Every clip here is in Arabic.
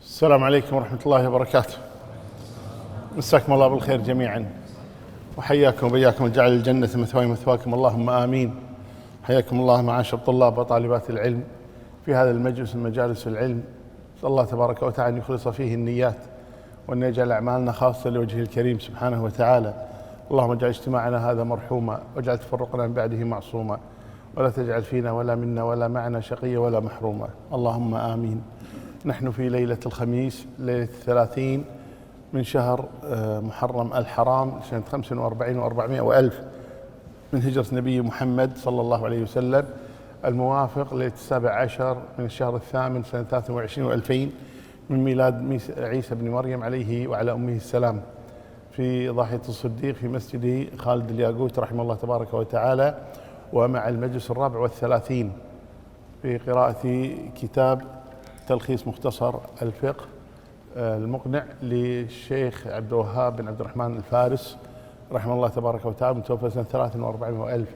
السلام عليكم ورحمة الله وبركاته. مساكم الله بالخير جميعا، وحياكم وبياكم وجعل الجنة مثواي مثواكم، اللهم آمين. حياكم الله معاشر طلاب وطالبات العلم في هذا المجلس من مجالس العلم. نسأل الله تبارك وتعالى أن يخلص فيه النيات، وأن يجعل أعمالنا خاصة لوجهه الكريم سبحانه وتعالى. اللهم اجعل اجتماعنا هذا مرحوما، واجعل تفرقنا من بعده معصوما، ولا تجعل فينا ولا منا ولا معنا شقيا ولا محروما، اللهم آمين. نحن في ليلة الخميس، ليلة 30 من شهر محرم الحرام سنة 45 و400 وألف من هجرة نبي محمد صلى الله عليه وسلم، الموافق ليلة 17 من الشهر الثامن سنة 23 و2000 من ميلاد عيسى بن مريم عليه وعلى أمه السلام، في ضاحية الصديق في مسجد خالد الياقوت رحمه الله تبارك وتعالى، ومع المجلس 34 في قراءة كتاب تلخيص مختصر الفقه المقنع للشيخ عبد الوهاب بن عبد الرحمن الفارس رحمه الله تبارك وتعالى، متوفى سنة 43 وألف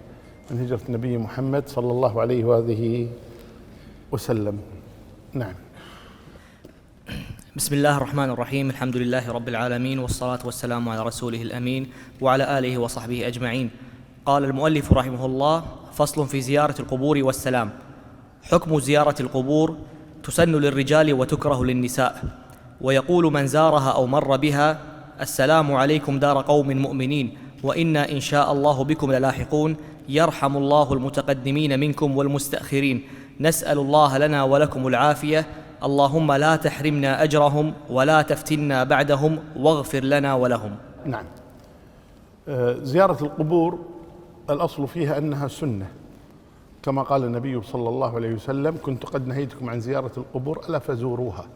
من هجرة النبي محمد صلى الله عليه وآله وسلم. نعم. بسم الله الرحمن الرحيم. الحمد لله رب العالمين، والصلاة والسلام على رسوله الأمين وعلى آله وصحبه أجمعين. قال المؤلف رحمه الله: فصل في زيارة القبور والسلام. حكم زيارة القبور: تسن للرجال وتكره للنساء. ويقول من زارها أو مر بها: السلام عليكم دار قوم مؤمنين، وإنا إن شاء الله بكم للاحقون، يرحم الله المتقدمين منكم والمستأخرين، نسأل الله لنا ولكم العافية، اللهم لا تحرمنا أجرهم ولا تفتنا بعدهم، واغفر لنا ولهم. نعم. زيارة القبور الأصل فيها أنها سنة، كما قال النبي صلى الله عليه وسلم: كنت قد نهيتكم عن زيارة القبور ألا فزوروها.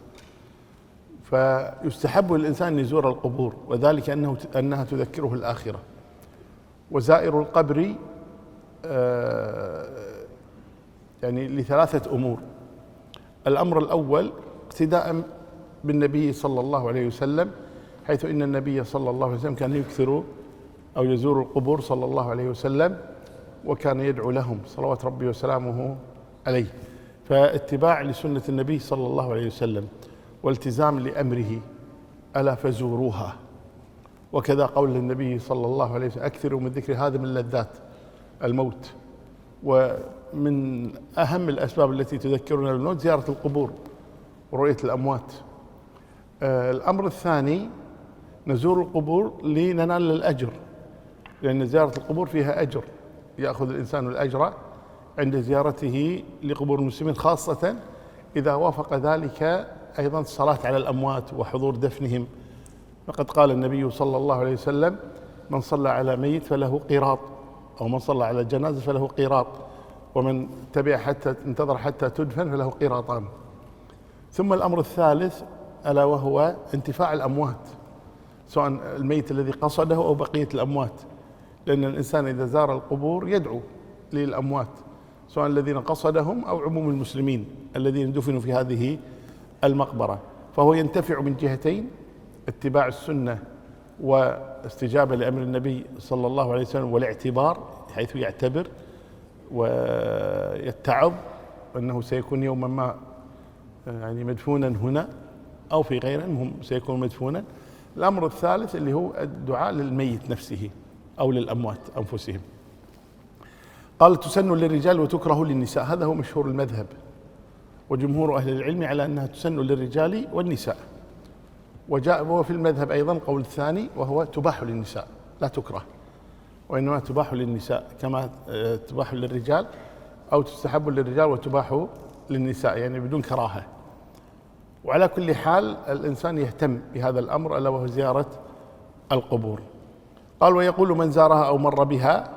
فيستحب للإنسان أن يزور القبور، وذلك أنها تذكره الآخرة. وزائر القبر يعني لثلاثة أمور. الأمر الأول اقتداء بالنبي صلى الله عليه وسلم، حيث إن النبي صلى الله عليه وسلم كان يكثر أو يزور القبور صلى الله عليه وسلم، وكان يدعو لهم صلوات ربي وسلامه عليه. فاتباع لسنة النبي صلى الله عليه وسلم والتزام لأمره: ألا فزوروها. وكذا قول النبي صلى الله عليه وسلم: أكثروا من ذكر هذا من لذات الموت. ومن أهم الأسباب التي تذكرنا بالموت زيارة القبور ورؤية الأموات. الأمر الثاني: نزور القبور لننال الأجر، لأن زيارة القبور فيها أجر، يأخذ الإنسان الأجر عند زيارته لقبور المسلمين، خاصة إذا وافق ذلك أيضا الصلاة على الأموات وحضور دفنهم. فقد قال النبي صلى الله عليه وسلم: من صلى على ميت فله قيراط، أو من صلى على جنازة فله قيراط، ومن تبع حتى انتظر حتى تدفن فله قيراطان. ثم الأمر الثالث ألا وهو انتفاع الأموات، سواء الميت الذي قصده أو بقية الأموات، لأن الإنسان إذا زار القبور يدعو للأموات، سواء الذين قصدهم أو عموم المسلمين الذين دفنوا في هذه المقبرة. فهو ينتفع من جهتين: اتباع السنة واستجابة لأمر النبي صلى الله عليه وسلم، والاعتبار حيث يعتبر ويتعظ أنه سيكون يوما ما يعني مدفونا هنا أو في غيره، المهم سيكون مدفونا. الأمر الثالث اللي هو الدعاء للميت نفسه أو للأموات أنفسهم. قال: تسن للرجال وتكره للنساء. هذا هو مشهور المذهب، وجمهور أهل العلم على أنها تسن للرجال والنساء. وجاء في المذهب أيضا قول الثاني، وهو تباح للنساء لا تكره، وإنما تباح للنساء كما تباح للرجال، أو تستحب للرجال وتباح للنساء، يعني بدون كراهة. وعلى كل حال الإنسان يهتم بهذا الأمر، ألا وهو زيارة القبور. قال: ويقول من زارها أو مر بها: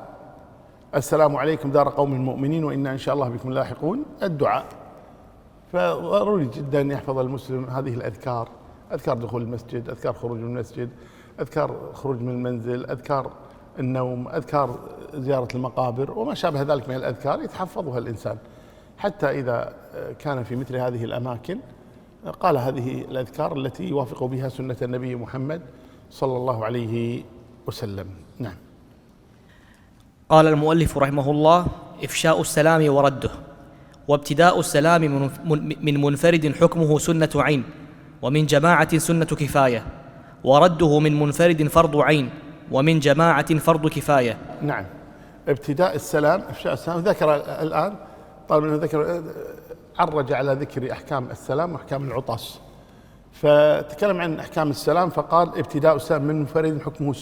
السلام عليكم دار قوم مؤمنين، وإنا إن شاء الله بكم لاحقون. الدعاء، فضروري جدا أن يحفظ المسلم هذه الأذكار: أذكار دخول المسجد، أذكار خروج من المسجد، أذكار خروج من المنزل، أذكار النوم، أذكار زيارة المقابر، وما شابه ذلك من الأذكار يتحفظها الإنسان، حتى إذا كان في مثل هذه الأماكن قال هذه الأذكار التي يوافق بها سنة النبي محمد صلى الله عليه وسلم. نعم. قال المؤلف رحمه الله: إفشاء السلام ورده. وابتداء السلام من منفرد حكمه سنة عين، ومن جماعة سنة كفاية، ورده من منفرد فرض عين، ومن جماعة فرض كفاية. نعم. ابتداء السلام، إفشاء السلام، ذكر الآن طالما أنه ذكر عرج على ذكر أحكام السلام وأحكام العطاس، فتكلم عن أحكام السلام فقال ابتداء السلام من منفرد حكمه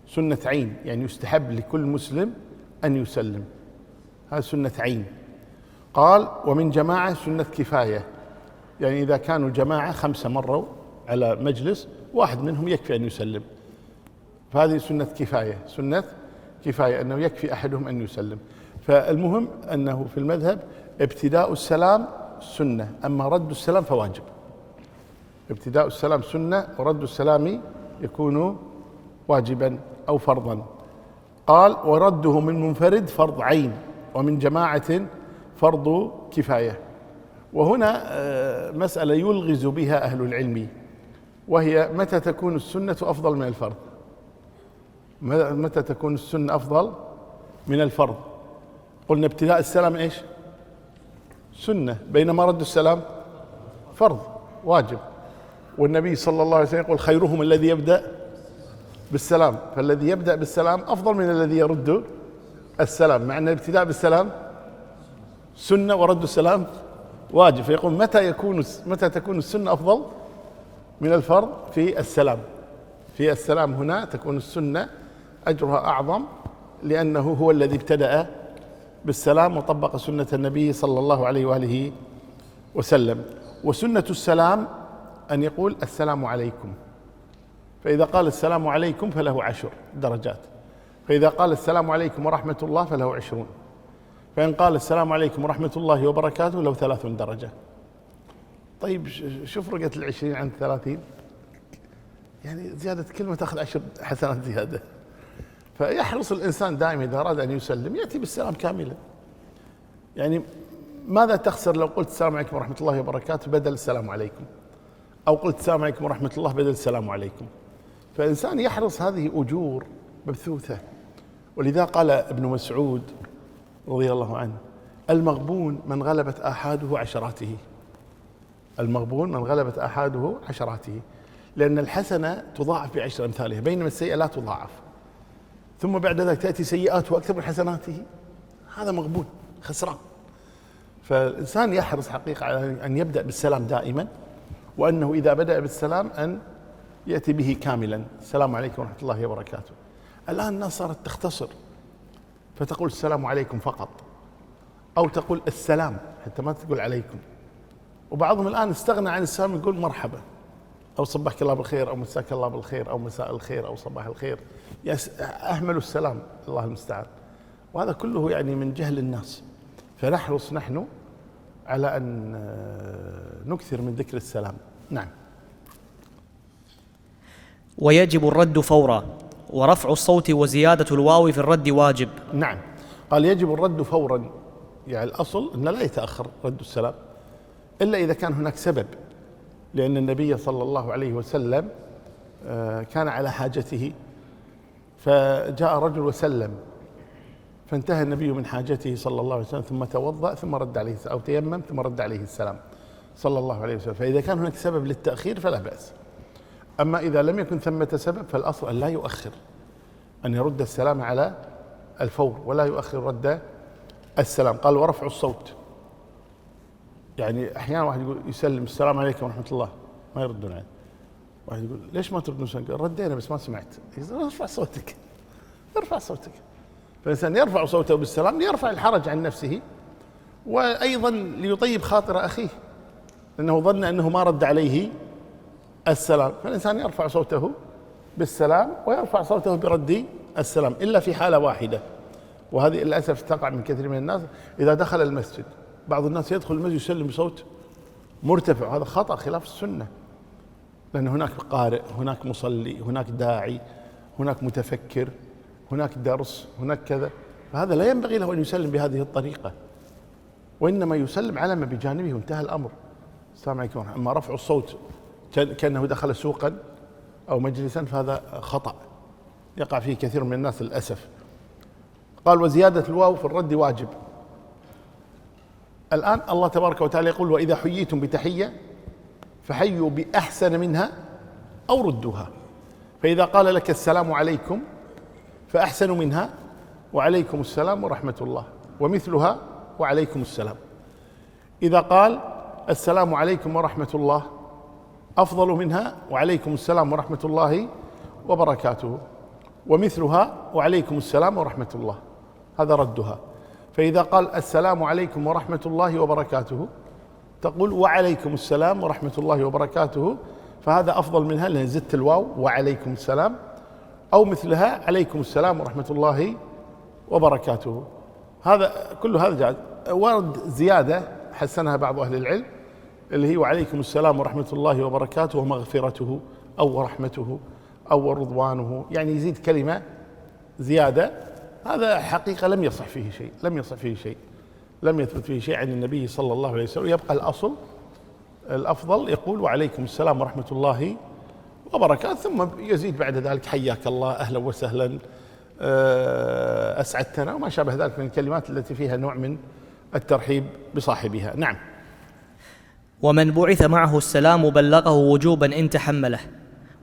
سنة عين، يعني يستحب لكل مسلم أن يسلم، هذا سنة عين. قال ومن جماعة سنة كفاية، يعني إذا كانوا جماعة 5 مروا على مجلس واحد منهم يكفي أن يسلم، فهذه سنة كفاية أنه يكفي أحدهم أن يسلم. فالمهم أنه في المذهب ابتداء السلام سنة، أما رد السلام فواجب. ابتداء السلام سنة ورد السلام يكون واجبا أو فرضا. قال ورده من منفرد فرض عين، ومن جماعة فرض كفاية. وهنا مسألة يلغز بها أهل العلم، وهي متى تكون السنة أفضل من الفرض؟ متى تكون السنة أفضل من الفرض؟ قلنا ابتداء السلام إيش؟ سنة، بينما رد السلام فرض واجب. والنبي صلى الله عليه وسلم يقول خيرهم الذي يبدأ بالسلام، فالذي يبدأ بالسلام أفضل من الذي يرد السلام، مع أن الابتداء بالسلام سنة ورد السلام واجب. فيقول متى تكون السنة أفضل من الفرض؟ في السلام هنا تكون السنة أجرها أعظم، لأنه هو الذي ابتدأ بالسلام وطبق سنة النبي صلى الله عليه وآله وسلم. وسنة السلام أن يقول السلام عليكم، فإذا قال السلام عليكم فله 10 درجات، فإذا قال السلام عليكم ورحمة الله فله 20، فإن قال السلام عليكم ورحمة الله وبركاته له 30 درجة. طيب شوف فرقة 20 عن 30، يعني زيادة كلمة تأخذ 10 حسنات زيادة. فيحرص الإنسان دائما إذا أراد أن يسلم يأتي بالسلام كاملا. يعني ماذا تخسر لو قلت السلام عليكم ورحمة الله وبركاته بدل السلام عليكم، أو قلت السلام عليكم ورحمة الله بدل السلام عليكم؟ فالإنسان يحرص، هذه أجور مبثوثة. ولذا قال ابن مسعود رضي الله عنه المغبون من غلبت آحاده عشراته، المغبون من غلبت آحاده عشراته، لأن الحسنة تضاعف ب10 أمثالها، بينما السيئة لا تضاعف، ثم بعد ذلك تأتي سيئاته أكثر من حسناته، هذا مغبون خسران. فالإنسان يحرص حقيقة على أن يبدأ بالسلام دائما، وأنه إذا بدأ بالسلام أن يأتي به كاملا، السلام عليكم ورحمة الله وبركاته. الآن الناس صارت تختصر، فتقول السلام عليكم فقط، أو تقول السلام حتى ما تقول عليكم. وبعضهم الآن استغنى عن السلام، يقول مرحبا أو صبحك الله بالخير أو مساك الله بالخير أو مساء الخير أو صباح الخير، أهملوا السلام، الله المستعان. وهذا كله يعني من جهل الناس. فنحرص نحن على أن نكثر من ذكر السلام. نعم. ويجب الرد فورا، ورفع الصوت وزيادة الواو في الرد واجب. نعم. قال يجب الرد فورا، يعني الأصل أنه لا يتأخر رد السلام إلا إذا كان هناك سبب، لأن النبي صلى الله عليه وسلم كان على حاجته، فجاء رجل وسلم، فانتهى النبي من حاجته صلى الله عليه وسلم، ثم توضأ ثم رد عليه، أو تيمم ثم رد عليه السلام صلى الله عليه وسلم. فإذا كان هناك سبب للتأخير فلا بأس. أما إذا لم يكن ثمة سبب فالأصل أن لا يؤخر، أن يرد السلام على الفور ولا يؤخر رد السلام. قال ورفع الصوت، يعني أحيانا واحد يقول يسلم السلام عليكم ورحمة الله ما يردون عليه، واحد يقول ليش ما تردون؟ قال ردينا بس ما سمعت. ارفع صوتك، ارفع صوتك. فالإنسان يرفع صوته بالسلام ليرفع الحرج عن نفسه، وأيضا ليطيب خاطر أخيه، لأنه ظن أنه ما رد عليه السلام. فالإنسان يرفع صوته بالسلام ويرفع صوته برد السلام، إلا في حالة واحدة، وهذه للأسف تقع من كثير من الناس. إذا دخل المسجد، بعض الناس يدخل المسجد يسلم بصوت مرتفع، هذا خطأ خلاف السنة، لأن هناك قارئ، هناك مصلي، هناك داعي، هناك متفكر، هناك درس، هناك كذا، فهذا لا ينبغي له أن يسلم بهذه الطريقة، وإنما يسلم على ما بجانبه وانتهى الأمر. السلام عليكم. أما رفع الصوت كأنه دخل سوقا أو مجلسا فهذا خطأ يقع فيه كثير من الناس للأسف. قال وزيادة الواو في الرد واجب. الآن الله تبارك وتعالى يقول وإذا حييتم بتحية فحيوا بأحسن منها أو ردوها. فإذا قال لك السلام عليكم فأحسنوا منها وعليكم السلام ورحمة الله ومثلها وعليكم السلام. إذا قال السلام عليكم ورحمة الله أفضل منها وعليكم السلام ورحمة الله وبركاته ومثلها وعليكم السلام ورحمة الله، هذا ردها. فإذا قال السلام عليكم ورحمة الله وبركاته تقول وعليكم السلام ورحمة الله وبركاته، فهذا أفضل منها لأن زدت الواو وعليكم السلام، أو مثلها عليكم السلام ورحمة الله وبركاته. هذا كل هذا جائز. ورد زيادة حسنها بعض أهل العلم اللي هي وعليكم السلام ورحمة الله وبركاته ومغفرته أو رحمته أو رضوانه، يعني يزيد كلمة زيادة. هذا حقيقة لم يصح فيه شيء، لم يثبت فيه شيء عن النبي صلى الله عليه وسلم. يبقى الأصل الأفضل يقول وعليكم السلام ورحمة الله وبركاته، ثم يزيد بعد ذلك حياك الله، أهلا وسهلا، أسعدتنا، وما شابه ذلك من الكلمات التي فيها نوع من الترحيب بصاحبها. نعم. ومن بعث معه السلام بلغه وجوبا إن تحمله،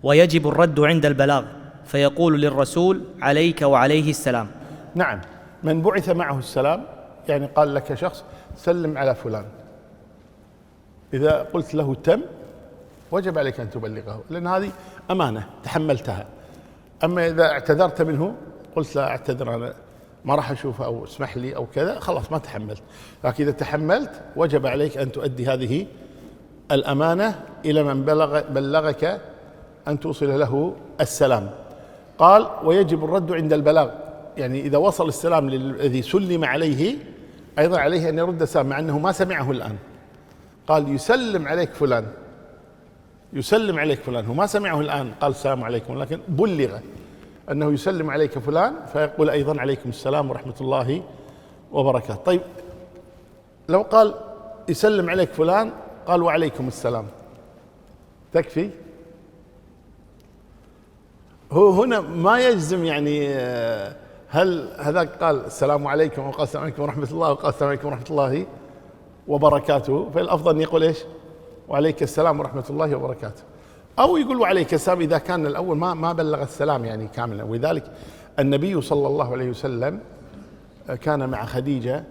ويجب الرد عند البلاغ، فيقول للرسول عليك وعليه السلام. نعم، من بعث معه السلام يعني قال لك شخص سلم على فلان، إذا قلت له تم وجب عليك أن تبلغه، لأن هذه أمانة تحملتها. أما إذا اعتذرت منه قلت لا أعتذر أنا ما راح أشوفه أو اسمح لي أو كذا، خلاص ما تحملت. لكن إذا تحملت وجب عليك أن تؤدي هذه الأمانة إلى من بلغك أن توصل له السلام. قال ويجب الرد عند البلاغ، يعني إذا وصل السلام للذي سلم عليه أيضا عليه أن يرد السلام مع أنه ما سمعه الآن. قال يسلم عليك فلان، هو ما سمعه الآن قال السلام عليكم، لكن بلغ أنه يسلم عليك فلان، فيقول أيضا عليكم السلام ورحمة الله وبركاته. طيب لو قال يسلم عليك فلان قال وعليكم السلام تكفي؟ هو هنا ما يجزم، يعني هل هذاك قال السلام عليكم وقال السلام عليكم ورحمة الله وقال السلام عليكم ورحمة الله وبركاته، فالأفضل أن يقول إيش؟ وعليك السلام ورحمة الله وبركاته، أو يقول وعليك السلام إذا كان الأول ما بلغ السلام يعني كاملا. ولذلك النبي صلى الله عليه وسلم كان مع خديجة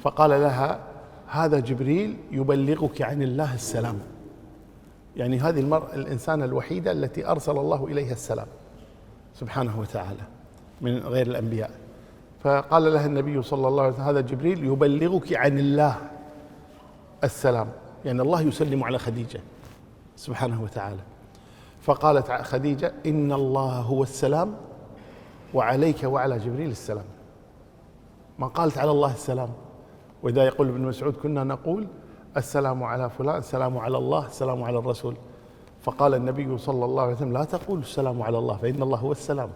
فقال لها هذا جبريل يبلغك عن الله السلام، يعني هذه المرأة الإنسانة الوحيدة التي أرسل الله إليها السلام سبحانه وتعالى من غير الأنبياء. فقال لها النبي صلى الله عليه وسلم هذا جبريل يبلغك عن الله السلام، يعني الله يسلم على خديجة سبحانه وتعالى. فقالت خديجة إن الله هو السلام وعليك وعلى جبريل السلام، ما قالت على الله السلام. وإذا يقول ابن مسعود كنا نقول السلام على فلان، السلام على الله، السلام على الرسول. فقال النبي صلى الله عليه وسلم لا تقول السلام على الله فإن الله هو السلام،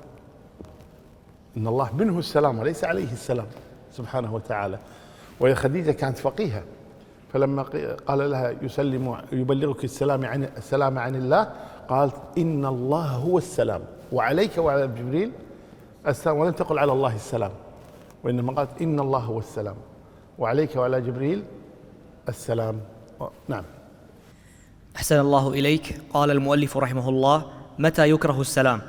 إن الله منه السلام وليس عليه السلام سبحانه وتعالى. وهي خديجة كانت فقيهة، فلما قال لها يبلغك السلام عن الله قالت إن الله هو السلام وعليك وعلى جبريل السلام، ولم تقل على الله السلام، وإنما قالت إن الله هو السلام وعليك وعلى جبريل السلام. نعم. أحسن الله إليك. قال المؤلف رحمه الله متى يكره السلام؟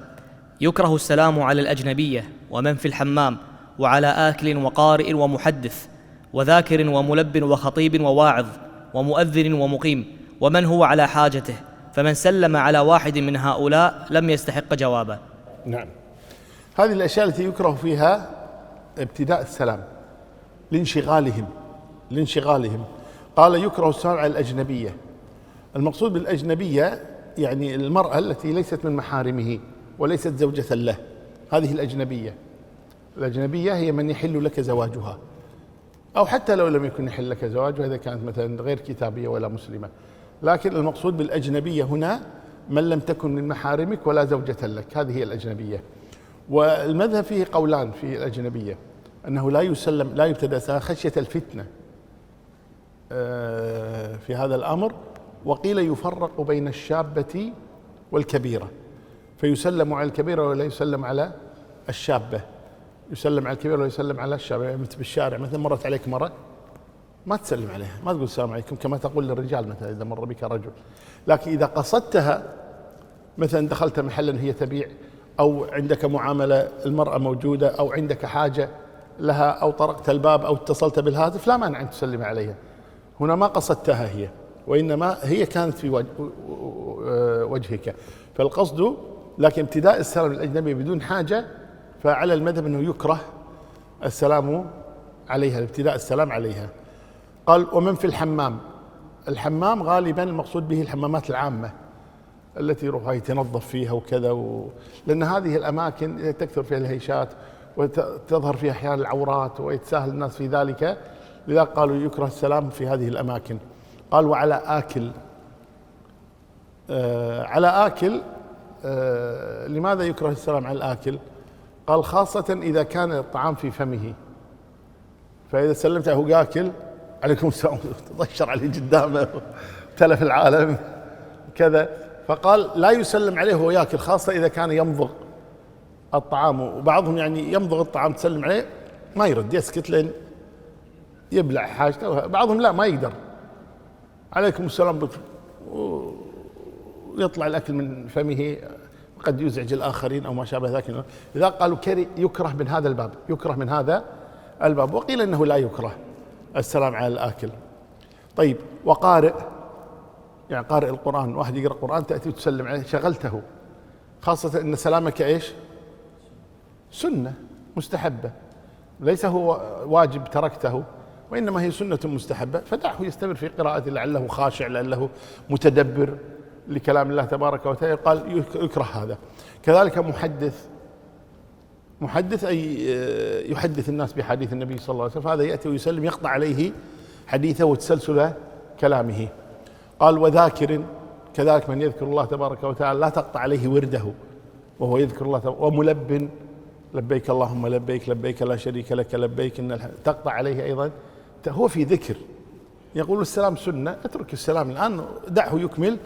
يكره السلام على الأجنبية ومن في الحمام وعلى آكل وقارئ ومحدث وذاكر وملب وخطيب وواعظ ومؤذن ومقيم ومن هو على حاجته، فمن سلم على واحد من هؤلاء لم يستحق جوابه. نعم، هذه الأشياء التي يكره فيها ابتداء السلام لانشغالهم. قال يكره السلام على الأجنبية. المقصود بالأجنبية يعني المرأة التي ليست من محارمه وليست زوجة له، هذه الأجنبية هي من يحل لك زواجها، أو حتى لو لم يكن يحل لك زواجها إذا كانت مثلا غير كتابية ولا مسلمة. لكن المقصود بالأجنبية هنا من لم تكن من محارمك ولا زوجة لك، هذه هي الأجنبية. والمذهب فيه قولان في الأجنبية، أنه لا يبتدأ خشية الفتنة في هذا الأمر، وقيل يفرق بين الشابة والكبيرة، فيسلم على الكبيرة ولا يسلم على الشابة، يسلم على الكبيرة ولا يسلم على الشابة. يعني بالشارع مثلا مرت عليك مرة ما تسلم عليها، ما تقول السلام عليكم كما تقول للرجال مثلا إذا مر بك رجل. لكن إذا قصدتها، مثلا دخلت محلا هي تبيع، أو عندك معاملة المرأة موجودة، أو عندك حاجة لها، أو طرقت الباب أو اتصلت بالهاتف، لا مانع أن تسلم عليها. هنا ما قصدتها هي، وإنما هي كانت في وجهك، فالقصد. لكن ابتداء السلام الأجنبي بدون حاجة فعلى المذهب أنه يكره السلام عليها، ابتداء السلام عليها. قال ومن في الحمام. الحمام غالبا المقصود به الحمامات العامة التي يروح يتنظف فيها وكذا لأن هذه الأماكن تكثر فيها الهيشات وتظهر فيها أحيانا العورات ويتساهل الناس في ذلك، لذا قالوا يكره السلام في هذه الأماكن. قال وعلى آكل. على آكل، لماذا يكره السلام على الآكل؟ قال خاصة إذا كان الطعام في فمه، فإذا سلمت هو قاكل عليكم السلام تضشر عليه قدامه تلف العالم كذا، فقال لا يسلم عليه وهو ياكل، خاصة إذا كان يمضغ الطعام. وبعضهم يعني يمضغ الطعام تسلم عليه ما يرد، يسكت لين يبلع حاجته، بعضهم لا ما يقدر عليكم السلام ويطلع الأكل من فمه قد يزعج الآخرين أو ما شابه ذلك. إذا قالوا يكره من هذا الباب، يكره من هذا الباب. وقيل إنه لا يكره السلام على الآكل. طيب وقارئ، يعني قارئ القرآن، واحد يقرأ القرآن تأتي وتسلم عليه شغلته، خاصة أن سلامك إيش؟ سنة مستحبة، ليس هو واجب تركته، وإنما هي سنة مستحبة، فدعه يستمر في قراءته لعله خاشع، لعله متدبر لكلام الله تبارك وتعالى. قال يكره هذا. كذلك محدث أي يحدث الناس بحديث النبي صلى الله عليه وسلم، فهذا يأتي ويسلم يقطع عليه حديثه وتسلسل كلامه. قال وذاكر، كذلك من يذكر الله تبارك وتعالى لا تقطع عليه ورده وهو يذكر الله وملب لبيك اللهم لبيك لبيك لا شريك لك لبيك تقطع عليه أيضا، هو في ذكر. يقول السلام سنة، اترك السلام الآن، دعه يكمل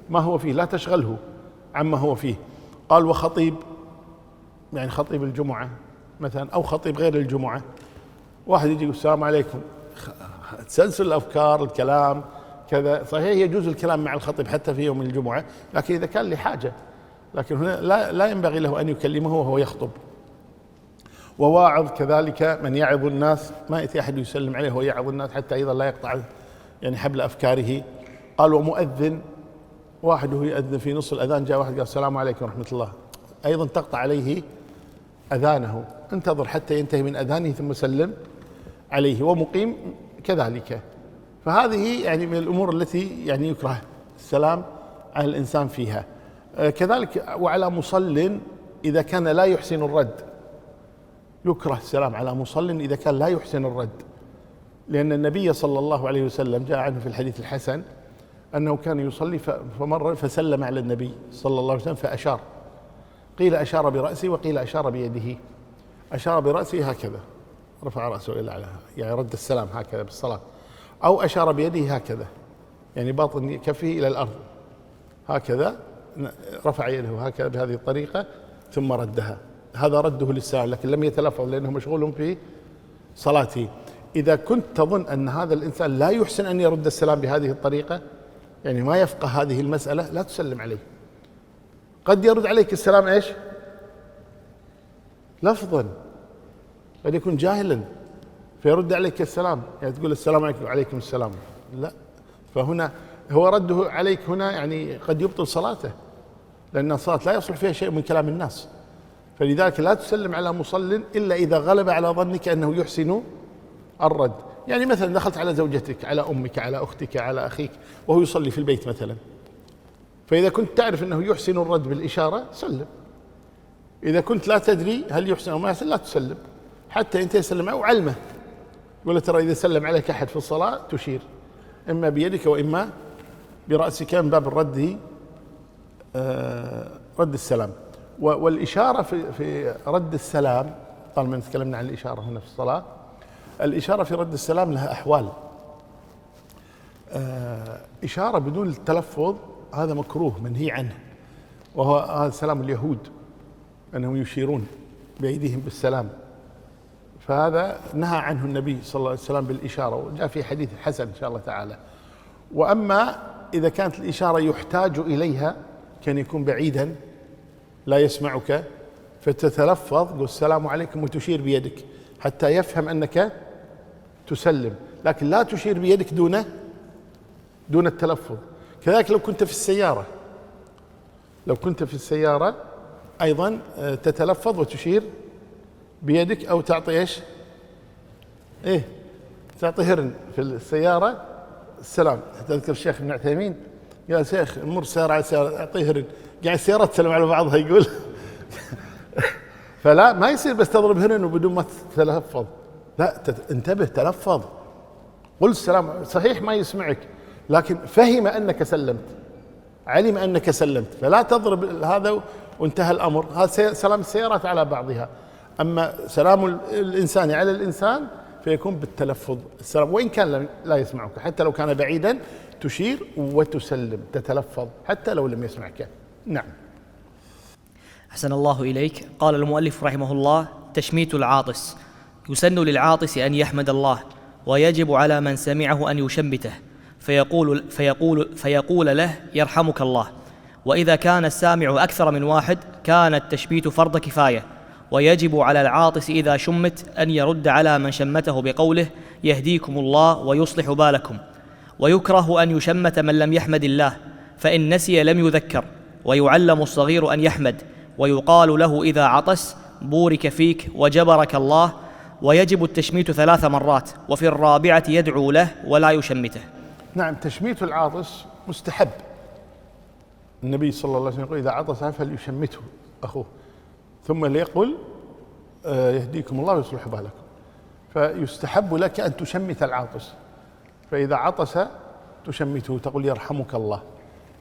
ما هو فيه، لا تشغله عما هو فيه. قال وخطيب، يعني خطيب الجمعة مثلا أو خطيب غير الجمعة، واحد يجي يقول السلام عليكم، تسلسل الأفكار الكلام كذا، صحيح يجوز الكلام مع الخطيب حتى في يوم الجمعة، لكن إذا كان لحاجة، لكن هنا لا ينبغي له أن يكلمه وهو يخطب. وواعظ، كذلك من يعظ الناس، ما يأتي أحد يسلم عليه وهو يعظ الناس حتى أيضا لا يقطع يعني حبل أفكاره. قال ومؤذن، واحد وهو يؤذن في نص الأذان جاء واحد قال السلام عليكم ورحمة الله، أيضا تقطع عليه أذانه، انتظر حتى ينتهي من أذانه ثم سلم عليه. ومقيم كذلك. فهذه يعني من الأمور التي يعني يكره السلام على الإنسان فيها. كذلك وعلى مصل إذا كان لا يحسن الرد، يكره السلام على مصل إذا كان لا يحسن الرد، لأن النبي صلى الله عليه وسلم جاء عنه في الحديث الحسن أنه كان يصلي فمر فسلم على النبي صلى الله عليه وسلم فأشار، قيل أشار برأسه وقيل أشار بيده. أشار برأسه هكذا، رفع رأسه إلى أعلى، يعني رد السلام هكذا بالصلاة، أو أشار بيده هكذا، يعني باطن كفه إلى الأرض هكذا، رفع يده هكذا بهذه الطريقة ثم ردها، هذا رده للسلام، لكن لم يتلفظ لأنه مشغول في صلاته. إذا كنت تظن أن هذا الإنسان لا يحسن أن يرد السلام بهذه الطريقة، يعني ما يفقه هذه المسألة، لا تسلم عليه. قد يرد عليك السلام إيش؟ لفظا، قد يكون جاهلا فيرد عليك السلام، يعني تقول السلام عليكم وعليكم السلام، لا، فهنا هو رده عليك هنا يعني قد يبطل صلاته، لأن الصلاة لا يصلح فيها شيء من كلام الناس، فلذلك لا تسلم على مصل إلا إذا غلب على ظنك أنه يحسن الرد. يعني مثلا دخلت على زوجتك، على أمك، على أختك، على أخيك وهو يصلي في البيت مثلا، فإذا كنت تعرف أنه يحسن الرد بالإشارة سلم، إذا كنت لا تدري هل يحسن أو ما يحسن لا تسلم حتى أنت يسلم معه وعلمه، يقول ترى إذا سلم عليك أحد في الصلاة تشير إما بيدك وإما برأسك من باب الرد، رد السلام. والإشارة في رد السلام، طالما تكلمنا عن الإشارة هنا في الصلاة، الإشارة في رد السلام لها أحوال. إشارة بدون التلفظ هذا مكروه منهي عنه، وهو هذا سلام اليهود أنهم يشيرون بأيديهم بالسلام فهذا نهى عنه النبي صلى الله عليه وسلم بالإشارة، وجاء في حديث حسن إن شاء الله تعالى. وأما إذا كانت الإشارة يحتاج إليها، كان يكون بعيدا لا يسمعك، فتتلفظ قل السلام عليكم وتشير بيدك حتى يفهم أنك تسلم، لكن لا تشير بيدك دون التلفظ. كذلك لو كنت في السيارة أيضا تتلفظ وتشير بيدك، أو تعطي تعطي هرن في السيارة السلام. تذكر الشيخ ابن عثيمين قال شيخ مر سيارة على سيارة أعطيه هرن، قاعد السيارات تسلم على بعضها يقول فلا ما يصير بس تضرب هرن وبدون ما تتلفظ، لا انتبه، تلفظ، قل السلام. صحيح ما يسمعك لكن فهم أنك سلمت، علم أنك سلمت، فلا تضرب هذا وانتهى الأمر. هذا سلام السيارات على بعضها، أما سلام الإنسان على الإنسان فيكون بالتلفظ السلام، وإن كان لا يسمعك، حتى لو كان بعيدا تشير وتسلم، تتلفظ حتى لو لم يسمعك. نعم. أحسن الله إليك. قال المؤلف رحمه الله: تشميت العاطس. يسن للعاطس أن يحمد الله، ويجب على من سمعه أن يشمته فيقول له يرحمك الله. وإذا كان السامع أكثر من واحد كان التشميت فرض كفاية، ويجب على العاطس إذا شمت أن يرد على من شمته بقوله يهديكم الله ويصلح بالكم. ويكره أن يشمت من لم يحمد الله، فإن نسي لم يذكر. ويعلم الصغير أن يحمد، ويقال له إذا عطس بورك فيك وجبرك الله. ويجب التشميت 3 مرات، وفي الرابعة يدعو له ولا يشمته. نعم، تشميت العاطس مستحب. النبي صلى الله عليه وسلم يقول إذا عطس فليشمته أخوه، ثم ليقل يهديكم الله ويصلح بالكم. فيستحب لك أن تشمت العاطس، فإذا عطس تشمته، تقول يرحمك الله.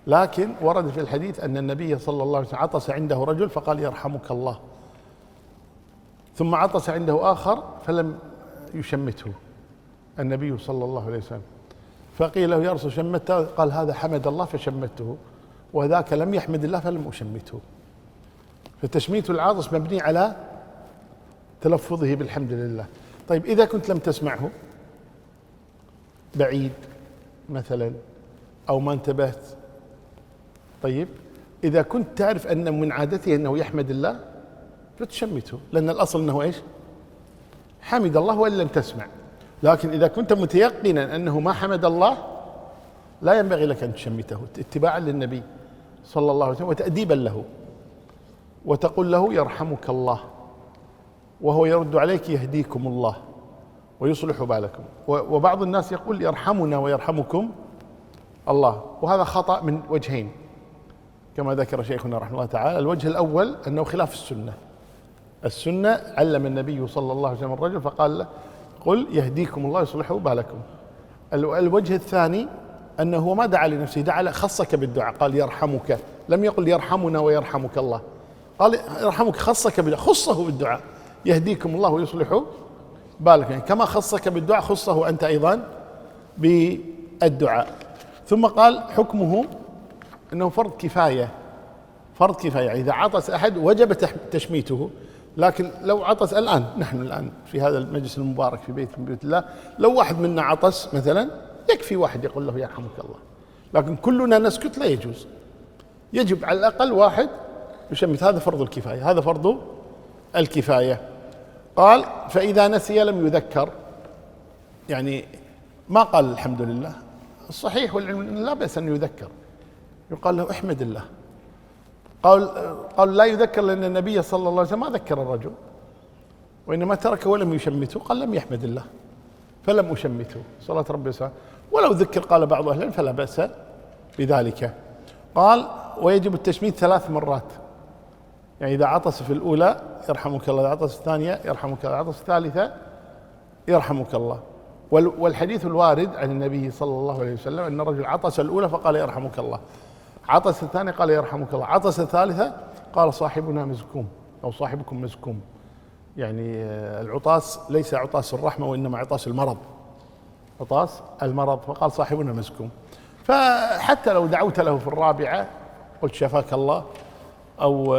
لكن ورد في الحديث أن النبي صلى الله عليه وسلم عطس عنده رجل فقال يرحمك الله، ثم عطس عنده آخر فلم يشمته النبي صلى الله عليه وسلم، فقيل له يا رسول شمته؟ قال هذا حمد الله فشمته، وذاك لم يحمد الله فلم أشمته. فتشميت العاطس مبني على تلفظه بالحمد لله. طيب إذا كنت لم تسمعه، بعيد مثلا أو ما انتبهت، طيب إذا كنت تعرف أن من عادته أنه يحمد الله فتشمته، لأن الأصل أنه إيش؟ حمد الله وإن لم تسمع. لكن إذا كنت متيقنا أنه ما حمد الله لا ينبغي لك أن تشمته، اتباعا للنبي صلى الله عليه وسلم وتأديبا له، وتقول له يرحمك الله، وهو يرد عليك يهديكم الله ويصلح بالكم. وبعض الناس يقول يرحمنا ويرحمكم الله، وهذا خطأ من وجهين كما ذكر شيخنا رحمه الله تعالى. الوجه الأول أنه خلاف السنة. السنة علم النبي صلى الله عليه وسلم الرجل فقال له قل يهديكم الله ويصلح بالكم. الوجه الثاني أنه ما دعا لنفسه، دعا خصك بالدعاء، قال يرحمك، لم يقل يرحمنا ويرحمك الله، قال يرحمك، خصه بالدعاء، يهديكم الله ويصلح بالك، يعني كما خصك بالدعاء خصه أنت أيضا بالدعاء. ثم قال حكمه أنه فرض كفاية، يعني إذا عطس أحد وجب تشميته. لكن لو عطس الآن، نحن الآن في هذا المجلس المبارك في بيت من بيوت الله، لو واحد منا عطس مثلا يكفي واحد يقول له يرحمك الله، لكن كلنا نسكت لا يجوز، يجب على الأقل واحد يشمت، هذا فرض الكفاية، هذا فرض الكفاية. قال فإذا نسي لم يذكر، يعني ما قال الحمد لله، الصحيح والعلم لا بأس أن يذكر، يقال له احمد الله. قال لا يذكر لأن النبي صلى الله عليه وسلم ما ذكر الرجل، وإنما تركه ولم يشمته، قال لم يحمد الله فلم أشمته صلاة ربي وسلامه. ولو ذكر قال بعض أهل العلم فلا بأس بذلك. قال ويجب التشميت 3 مرات، يعني إذا عطس في الأولى يرحمك الله، إذا عطس الثانية يرحمك الله، عطس الثالثة يرحمك الله. والحديث الوارد عن النبي صلى الله عليه وسلم أن الرجل عطس الأولى فقال يرحمك الله، عطس الثانية قال يرحمك الله، عطس الثالثة قال صاحبنا مزكوم أو صاحبكم مزكوم، يعني العطاس ليس عطاس الرحمة وإنما عطاس المرض، عطاس المرض، فقال صاحبنا مزكوم. فحتى لو دعوت له في الرابعة قلت شفاك الله أو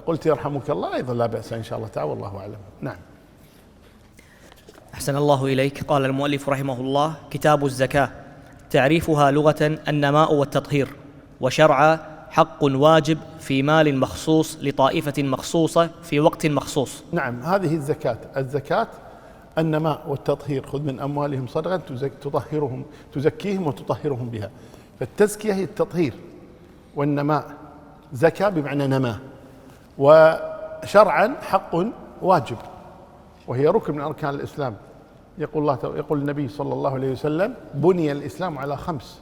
قلت يرحمك الله أيضا لا بأس إن شاء الله تعالى، والله أعلم. نعم. أحسن الله إليك. قال المؤلف رحمه الله: كتاب الزكاة. تعريفها لغة النماء والتطهير، وشرعا حق واجب في مال مخصوص لطائفة مخصوصة في وقت مخصوص. نعم، هذه الزكاة النماء والتطهير. خذ من أموالهم صدقة تزكيهم وتطهرهم بها. فالتزكية هي التطهير، والنماء زكاة بمعنى نماء. وشرعا حق واجب، وهي ركن من أركان الإسلام. يقول النبي صلى الله عليه وسلم: بني الإسلام على 5: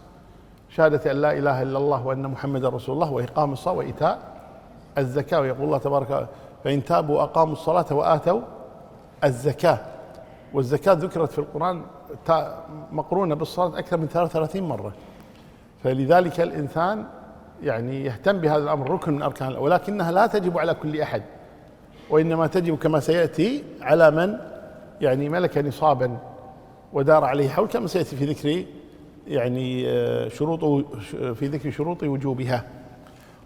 شهادة أن لا إله إلا الله وأن محمد رسول الله، وإقام الصلاة، وإيتاء الزكاة. ويقول الله تبارك: فإن تابوا وأقاموا الصلاة وآتوا الزكاة. والزكاة ذكرت في القرآن مقرونة بالصلاة أكثر من 33 مرة. فلذلك الإنسان يعني يهتم بهذا الأمر، ركن من أركان، ولكنها لا تجب على كل أحد، وإنما تجب كما سيأتي على من يعني ملك نصابا ودار عليه حول، كما سيأتي في ذكر يعني شروط وجوبها.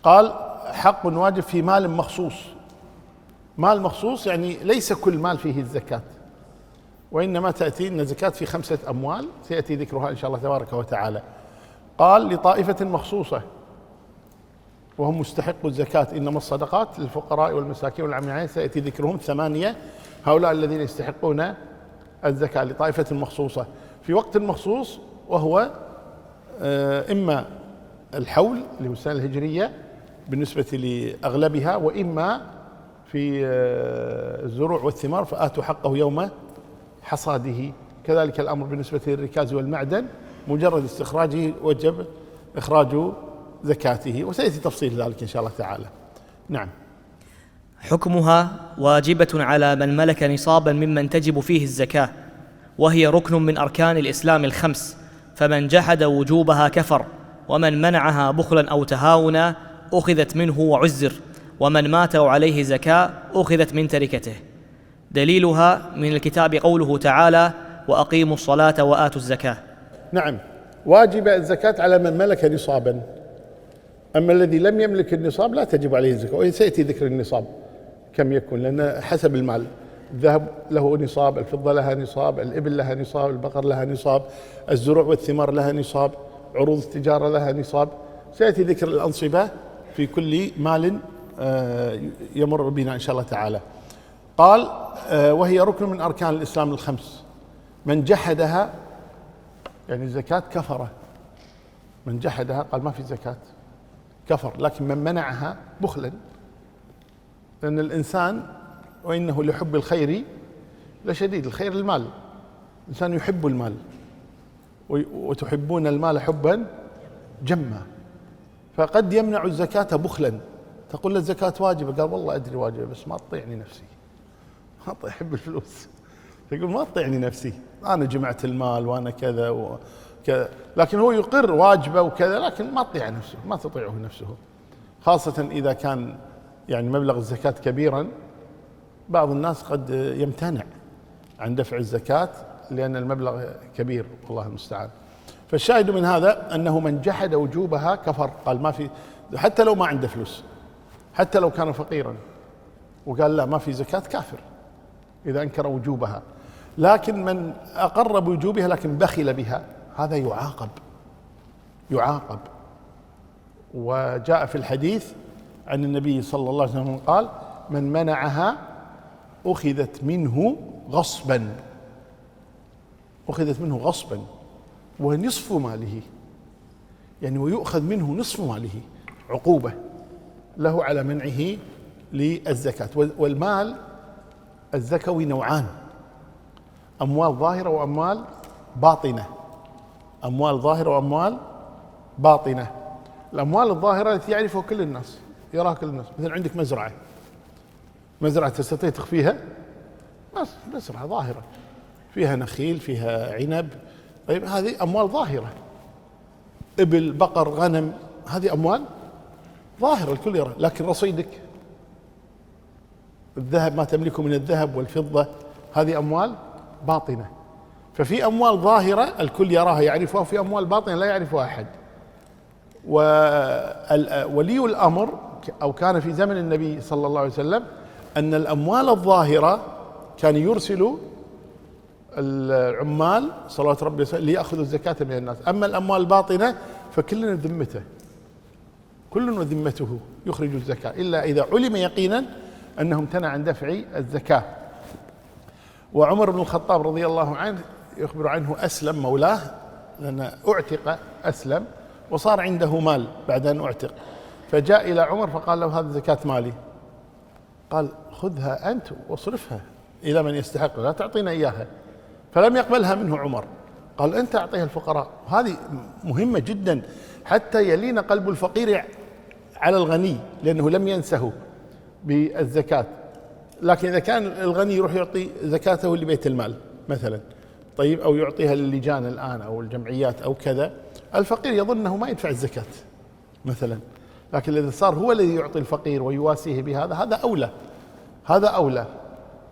قال: حق واجب في مال مخصوص. مال مخصوص يعني ليس كل مال فيه الزكاة، وإنما تأتي إن الزكاة في 5 أموال سيأتي ذكرها إن شاء الله تبارك وتعالى. قال: لطائفة مخصوصة وهم مستحقوا الزكاة، إنما الصدقات للفقراء والمساكين والعاملين، سيأتي ذكرهم 8 هؤلاء الذين يستحقون الزكاة لطائفة مخصوصة في وقت مخصوص، وهو إما الحول اللي هو السنة الهجرية بالنسبة لأغلبها، وإما في الزروع والثمار فآتوا حقه يوم حصاده. كذلك الأمر بالنسبة للركاز والمعدن، مجرد استخراجه وجب إخراج زكاته، وسيأتي تفصيل ذلك إن شاء الله تعالى. نعم. حكمها واجبة على من ملك نصابا ممن تجب فيه الزكاة، وهي ركن من أركان الإسلام ال5، فمن جحد وجوبها كفر، ومن منعها بخلا أو تهاونا أخذت منه وعزر، ومن مات وعليه زكاة أخذت من تركته. دليلها من الكتاب قوله تعالى: وأقيموا الصلاة وآتوا الزكاة. نعم، واجب الزكاة على من ملك نصابا، أما الذي لم يملك النصاب لا تجب عليه الزكاة. وسيأتي ذكر النصاب كم يكون، لأن حسب المال. الذهب له نصاب، الفضة لها نصاب، الإبل لها نصاب، البقر لها نصاب، الزروع والثمار لها نصاب، عروض التجارة لها نصاب. سيأتي ذكر الأنصبة في كل مال يمر بنا إن شاء الله تعالى. قال: وهي ركن من أركان الإسلام ال5. من جحدها يعني الزكاة كفر. من جحدها قال ما في زكاة كفر، لكن من منعها بخلا، لأن الإنسان وإنه لحب الخير لشديد. الخير المال، الإنسان يحب المال، وتحبون المال حبا جما، فقد يمنع الزكاة بخلا. تقول له الزكاة واجبة، قال والله أدري واجبة بس ما تطيعني نفسي، ما أحب الفلوس. يقول ما تطيعني نفسي، أنا جمعت المال وأنا كذا وكذا، لكن هو يقر واجبه وكذا، لكن ما تطيع نفسه، ما تطيعه نفسه، خاصة إذا كان يعني مبلغ الزكاة كبيرا. بعض الناس قد يمتنع عن دفع الزكاة لأن المبلغ كبير، والله المستعان. فالشاهد من هذا أنه من جحد وجوبها كفر. قال ما في، حتى لو ما عنده فلوس، حتى لو كان فقيرا وقال لا ما في زكاة، كافر إذا أنكر وجوبها. لكن من أقر بوجوبها لكن بخل بها، هذا يعاقب. وجاء في الحديث عن النبي صلى الله عليه وسلم قال: من منعها أخذت منه غصبا، ونصف ماله، يعني ويؤخذ منه نصف ماله عقوبة له على منعه للزكاة. والمال الزكوي نوعان: أموال ظاهرة وأموال باطنة. الأموال الظاهرة التي يعرفها كل الناس، يراها كل الناس. مثلا عندك مزرعة تستطيع تخفيها؟ مزرعة ظاهرة فيها نخيل، فيها عنب، طيب هذه أموال ظاهرة. إبل، بقر، غنم، هذه أموال ظاهرة الكل يرى. لكن رصيدك، الذهب، ما تملكه من الذهب والفضة، هذه أموال باطنة. ففي أموال ظاهرة الكل يراها يعرفها، وفي أموال باطنة لا يعرفها أحد. ولي الأمر أو كان في زمن النبي صلى الله عليه وسلم أن الأموال الظاهرة كان يرسل العمال صلوات ربي ليأخذوا الزكاة من الناس. أما الأموال الباطنة فكل ذمته، كل وذمته يخرج الزكاة إلا إذا علم يقينا أنه امتنع عن دفع الزكاة. وعمر بن الخطاب رضي الله عنه يخبر عنه أسلم مولاه، لأن أعتق أسلم وصار عنده مال بعد أن أعتق، فجاء إلى عمر فقال له هذا زكاة مالي، قال خذها أنت واصرفها إلى من يستحق، لا تعطينا إياها. فلم يقبلها منه عمر، قال أنت أعطيها الفقراء. هذه مهمة جدا حتى يلين قلب الفقير على الغني، لأنه لم ينسه بالزكاة. لكن إذا كان الغني يروح يعطي زكاته لبيت المال مثلا، طيب، أو يعطيها للجان الآن أو الجمعيات أو كذا، الفقير يظن أنه ما يدفع الزكاة مثلا. لكن إذا صار هو الذي يعطي الفقير ويواسيه بهذا، هذا أولى، هذا أولى.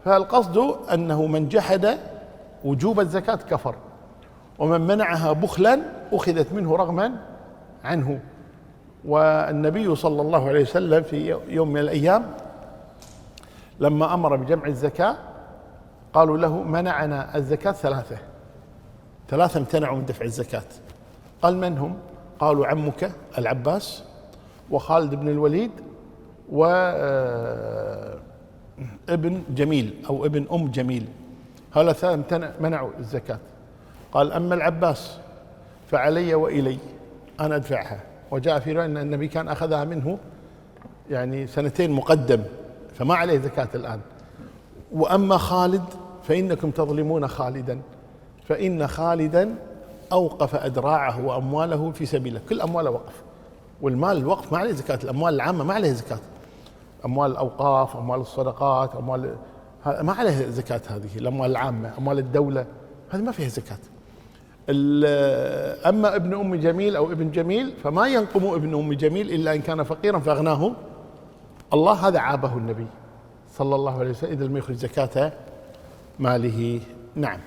فالقصد أنه من جحد وجوب الزكاة كفر، ومن منعها بخلا أخذت منه رغما عنه. والنبي صلى الله عليه وسلم في يوم من الأيام لما أمر بجمع الزكاة قالوا له منعنا الزكاة ثلاثة امتنعوا من دفع الزكاة. قال من هم؟ قالوا عمك العباس وخالد بن الوليد وابن جميل أو ابن أم جميل، هؤلاء ثلاثة منعوا الزكاة. قال أما العباس فعلي وإلي، أنا أدفعها. وجاء في رواية أن النبي كان أخذها منه يعني سنتين مقدم، فما عليه زكاة الآن. وأما خالد فإنكم تظلمون خالدا، فإن خالدا أوقف أدراعه وأمواله في سبيل الله، كل أمواله وقف. والمال الوقف ما عليه زكاة، الأموال العامة ما عليه زكاة، أموال الأوقاف، أموال الصدقات، أموال ما عليه زكاة. هذه الأموال العامة، أموال الدولة، هذه ما فيها زكاة. أما ابن أم جميل أو ابن جميل فما ينقم ابن أم جميل إلا إن كان فقيرا فأغناه الله، هذا عابه النبي صلى الله عليه وسلم إذا لم يخرج زكاة ماله. نعم.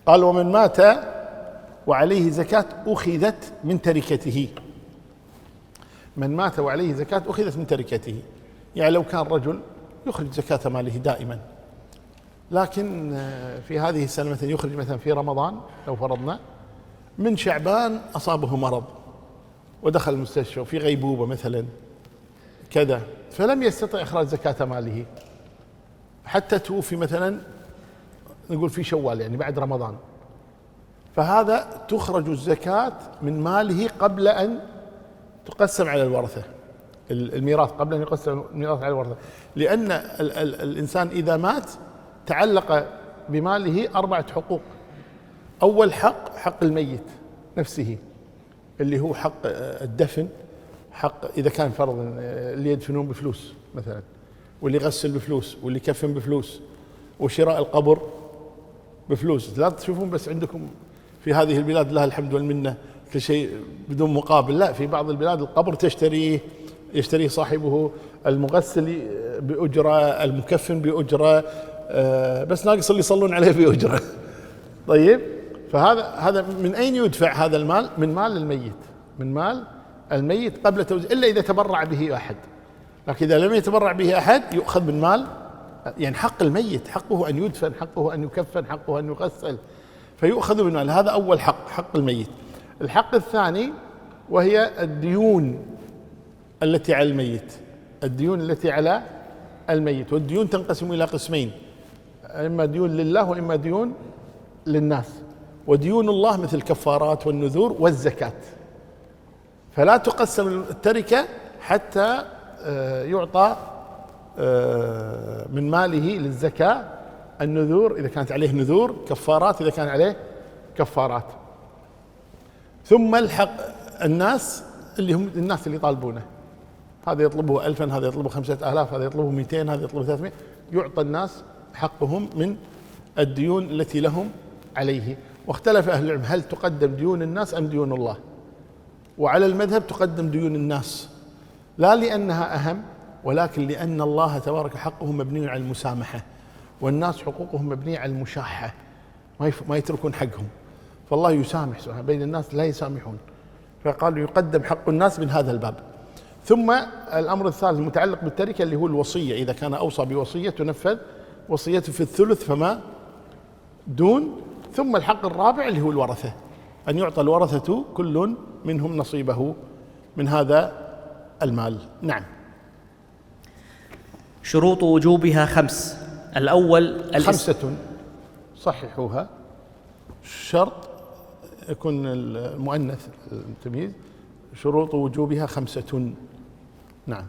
قال ومن مات وعليه زكاة أخذت من تركته. من مات وعليه زكاة أخذت من تركته، يعني لو كان رجل يخرج زكاة ماله دائما، لكن في هذه السنة مثلا يخرج مثلا في رمضان لو فرضنا، من شعبان أصابه مرض ودخل المستشفى وفي غيبوبة مثلا كذا، فلم يستطع إخراج زكاة ماله حتى توفي مثلا نقول في شوال يعني بعد رمضان، فهذا تخرج الزكاة من ماله قبل أن تقسم على الورثة، الميراث قبل أن يقسم الميراث على الورثة، لأن الإنسان إذا مات تعلق بماله 4 حقوق. أول حق حق الميت نفسه اللي هو حق الدفن، حق إذا كان فرض اللي يدفنون بفلوس مثلا، واللي يغسل بفلوس، واللي يكفن بفلوس، وشراء القبر بفلوس. لا تشوفون بس عندكم في هذه البلاد لها الحمد والمنة كل شيء بدون مقابل، لا، في بعض البلاد القبر يشتريه صاحبه، المغسل بأجرة، المكفن بأجرة، بس ناقص اللي يصلون عليه بأجرة. طيب، فهذا من أين يدفع هذا المال؟ من مال الميت، من مال الميت قبل توزيع، إلا إذا تبرع به أحد. لكن إذا لم يتبرع به أحد يؤخذ من مال، يعني حق الميت، حقه أن يدفن، حقه أن يكفن، حقه أن يغسل، فيؤخذ من مال. هذا أول حق، حق الميت. الحق الثاني وهي الديون التي على الميت، الديون التي على الميت. والديون تنقسم إلى قسمين، إما ديون لله وإما ديون للناس. وديون الله مثل الكفارات والنذور والزكاة، فلا تقسم التركة حتى يعطى من ماله للزكاة النذور إذا كانت عليه نذور، كفارات إذا كان عليه كفارات. ثم الحق الناس اللي هم الناس اللي يطالبونه، هذا يطلبه 1000، هذا يطلبه 5000، هذا يطلبه 200، هذا يطلبه 300، يعطى الناس حقهم من الديون التي لهم عليه. واختلف أهل العلم هل تقدم ديون الناس أم ديون الله؟ وعلى المذهب تقدم ديون الناس، لا لأنها أهم، ولكن لأن الله تبارك حقه مبني على المسامحة، والناس حقوقهم مبنية على المشاحة، ما يتركون حقهم، فالله يسامح سبحانه، بين الناس لا يسامحون، فقالوا يقدم حق الناس من هذا الباب. ثم الأمر الثالث المتعلق بالتركة اللي هو الوصية، إذا كان أوصى بوصية تنفذ وصيته في الثلث فما دون. ثم الحق الرابع اللي هو الورثة، أن يعطى الورثة كل منهم نصيبه من هذا المال. نعم. شروط وجوبها 5. الأول 5 صححوها. شرط يكون المؤنث التمييز. شروط وجوبها 5. نعم.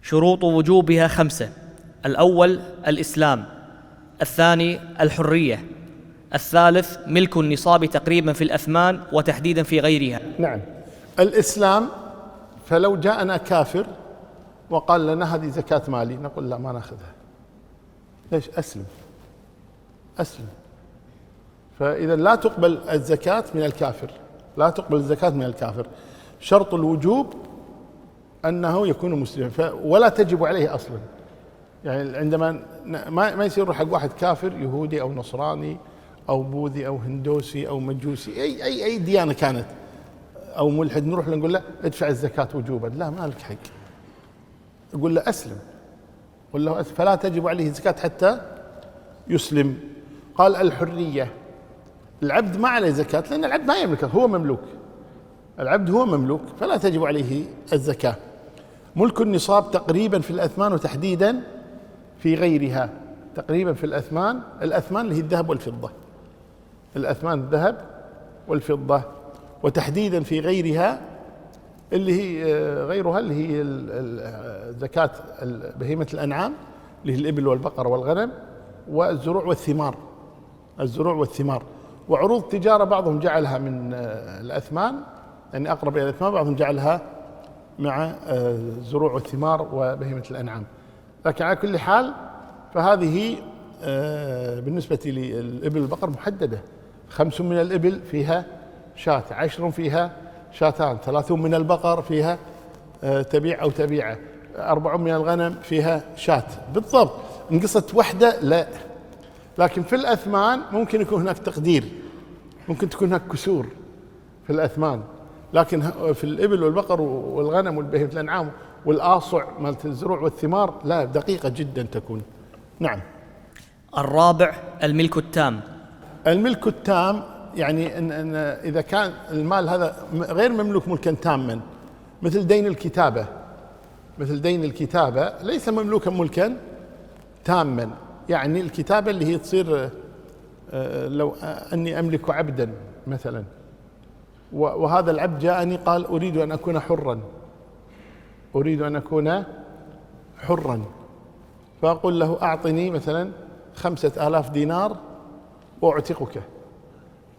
شروط وجوبها 5. الأول الإسلام، الثاني الحرية، الثالث ملك النصاب تقريبا في الأثمان وتحديدا في غيرها. نعم. الإسلام، فلو جاءنا كافر وقال لنا هذه زكاة مالي، نقول لا ما ناخذها. ليش؟ أسلم. فإذا لا تقبل الزكاة من الكافر، لا تقبل الزكاة من الكافر. شرط الوجوب أنه يكون مسلما، ولا تجب عليه أصلا. يعني عندما ما يصير يروح حق واحد كافر يهودي أو نصراني أو بوذي أو هندوسي أو مجوسي أي ديانة كانت أو ملحد، نروح نقول له ادفع الزكاة وجوبا. لا، ما لك حق. يقول له أسلم، قل له أسلم، فلا تجب عليه الزكاة حتى يسلم. قال الحرية، العبد ما عليه زكاة لأن العبد ما يملكه، هو مملوك. العبد هو مملوك فلا تجب عليه الزكاة. ملك النصاب تقريبا في الأثمان وتحديدا في غيرها. تقريبا في الأثمان اللي هي الذهب والفضة، الأثمان الذهب والفضة، وتحديدا في غيرها اللي هي غيرها اللي هي زكاة بهيمة الأنعام اللي هي الإبل والبقر والغنم والزروع والثمار. وعروض تجارة بعضهم جعلها من الأثمان، يعني أقرب إلى الأثمان، بعضهم جعلها مع الزروع والثمار وبهيمة الأنعام. لكن على كل حال فهذه بالنسبة للإبل والبقر محددة. 5 من الإبل فيها شاة، 10 فيها شاتان، 30 من البقر فيها تبيع أو تبيعة، 4 من الغنم فيها شاة. بالضبط انقصت واحدة لا. لكن في الأثمان ممكن يكون هناك تقدير، ممكن تكون هناك كسور في الأثمان، لكن في الإبل والبقر والغنم والبهيمة الأنعام والآصع مالت الزروع والثمار لا، دقيقة جدا تكون. نعم. الرابع الملك التام. الملك التام يعني إن إذا كان المال هذا غير مملوك ملكا تاما، مثل دين الكتابة ليس مملوكا ملكا تاما. يعني الكتابة اللي هي تصير لو أني أملك عبدا مثلا، وهذا العبد جاءني قال أريد أن أكون حرا، فأقول له أعطني مثلا 5000 دينار وأعتقك،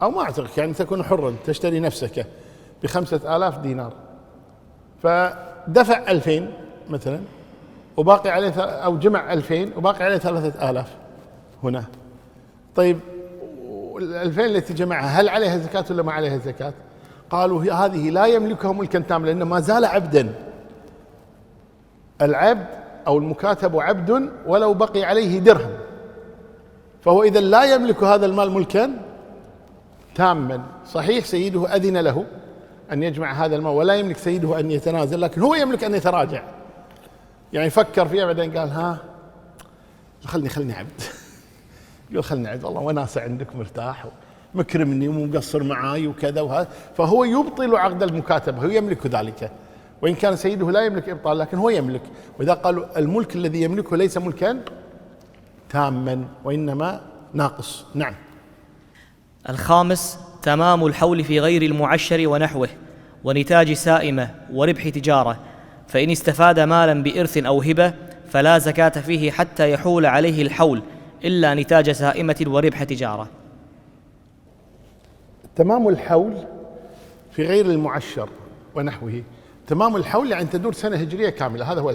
أو ما أعتقك، يعني تكون حرا تشتري نفسك ب5000 دينار. فدفع 2000 مثلا وباقي عليه، أو جمع 2000 وباقي عليه 3000 هنا. طيب 2000 التي جمعها هل عليها زكاة ولا ما عليها زكاة؟ قالوا هذه لا يملكها ملكا تاما لأنه ما زال عبدا. العبد أو المكاتب عبد ولو بقي عليه درهم، فهو إذا لا يملك هذا المال ملكا تاما. صحيح سيده أذن له أن يجمع هذا المال ولا يملك سيده أن يتنازل، لكن هو يملك أن يتراجع. يعني فكر فيها بعدين قال خلني عبد يقول خلني عبد، والله وناسة عندك مرتاح مكرمني ومقصر معاي وكذا وهذا، فهو يبطل عقد المكاتبة، هو يملك ذلك وإن كان سيده لا يملك إبطال، لكن هو يملك. وإذا قالوا الملك الذي يملكه ليس ملكا تاما وإنما ناقص. نعم. الخامس تمام الحول في غير المعشر ونحوه ونتاج سائمة وربح تجارة، فإن استفاد مالا بإرث أو هبة فلا زكاة فيه حتى يحول عليه الحول إلا نتاج سائمة وربح تجارة. تمام الحول في غير المعشر ونحوه، تمام الحول يعني تدور سنة هجرية كاملة، هذا هو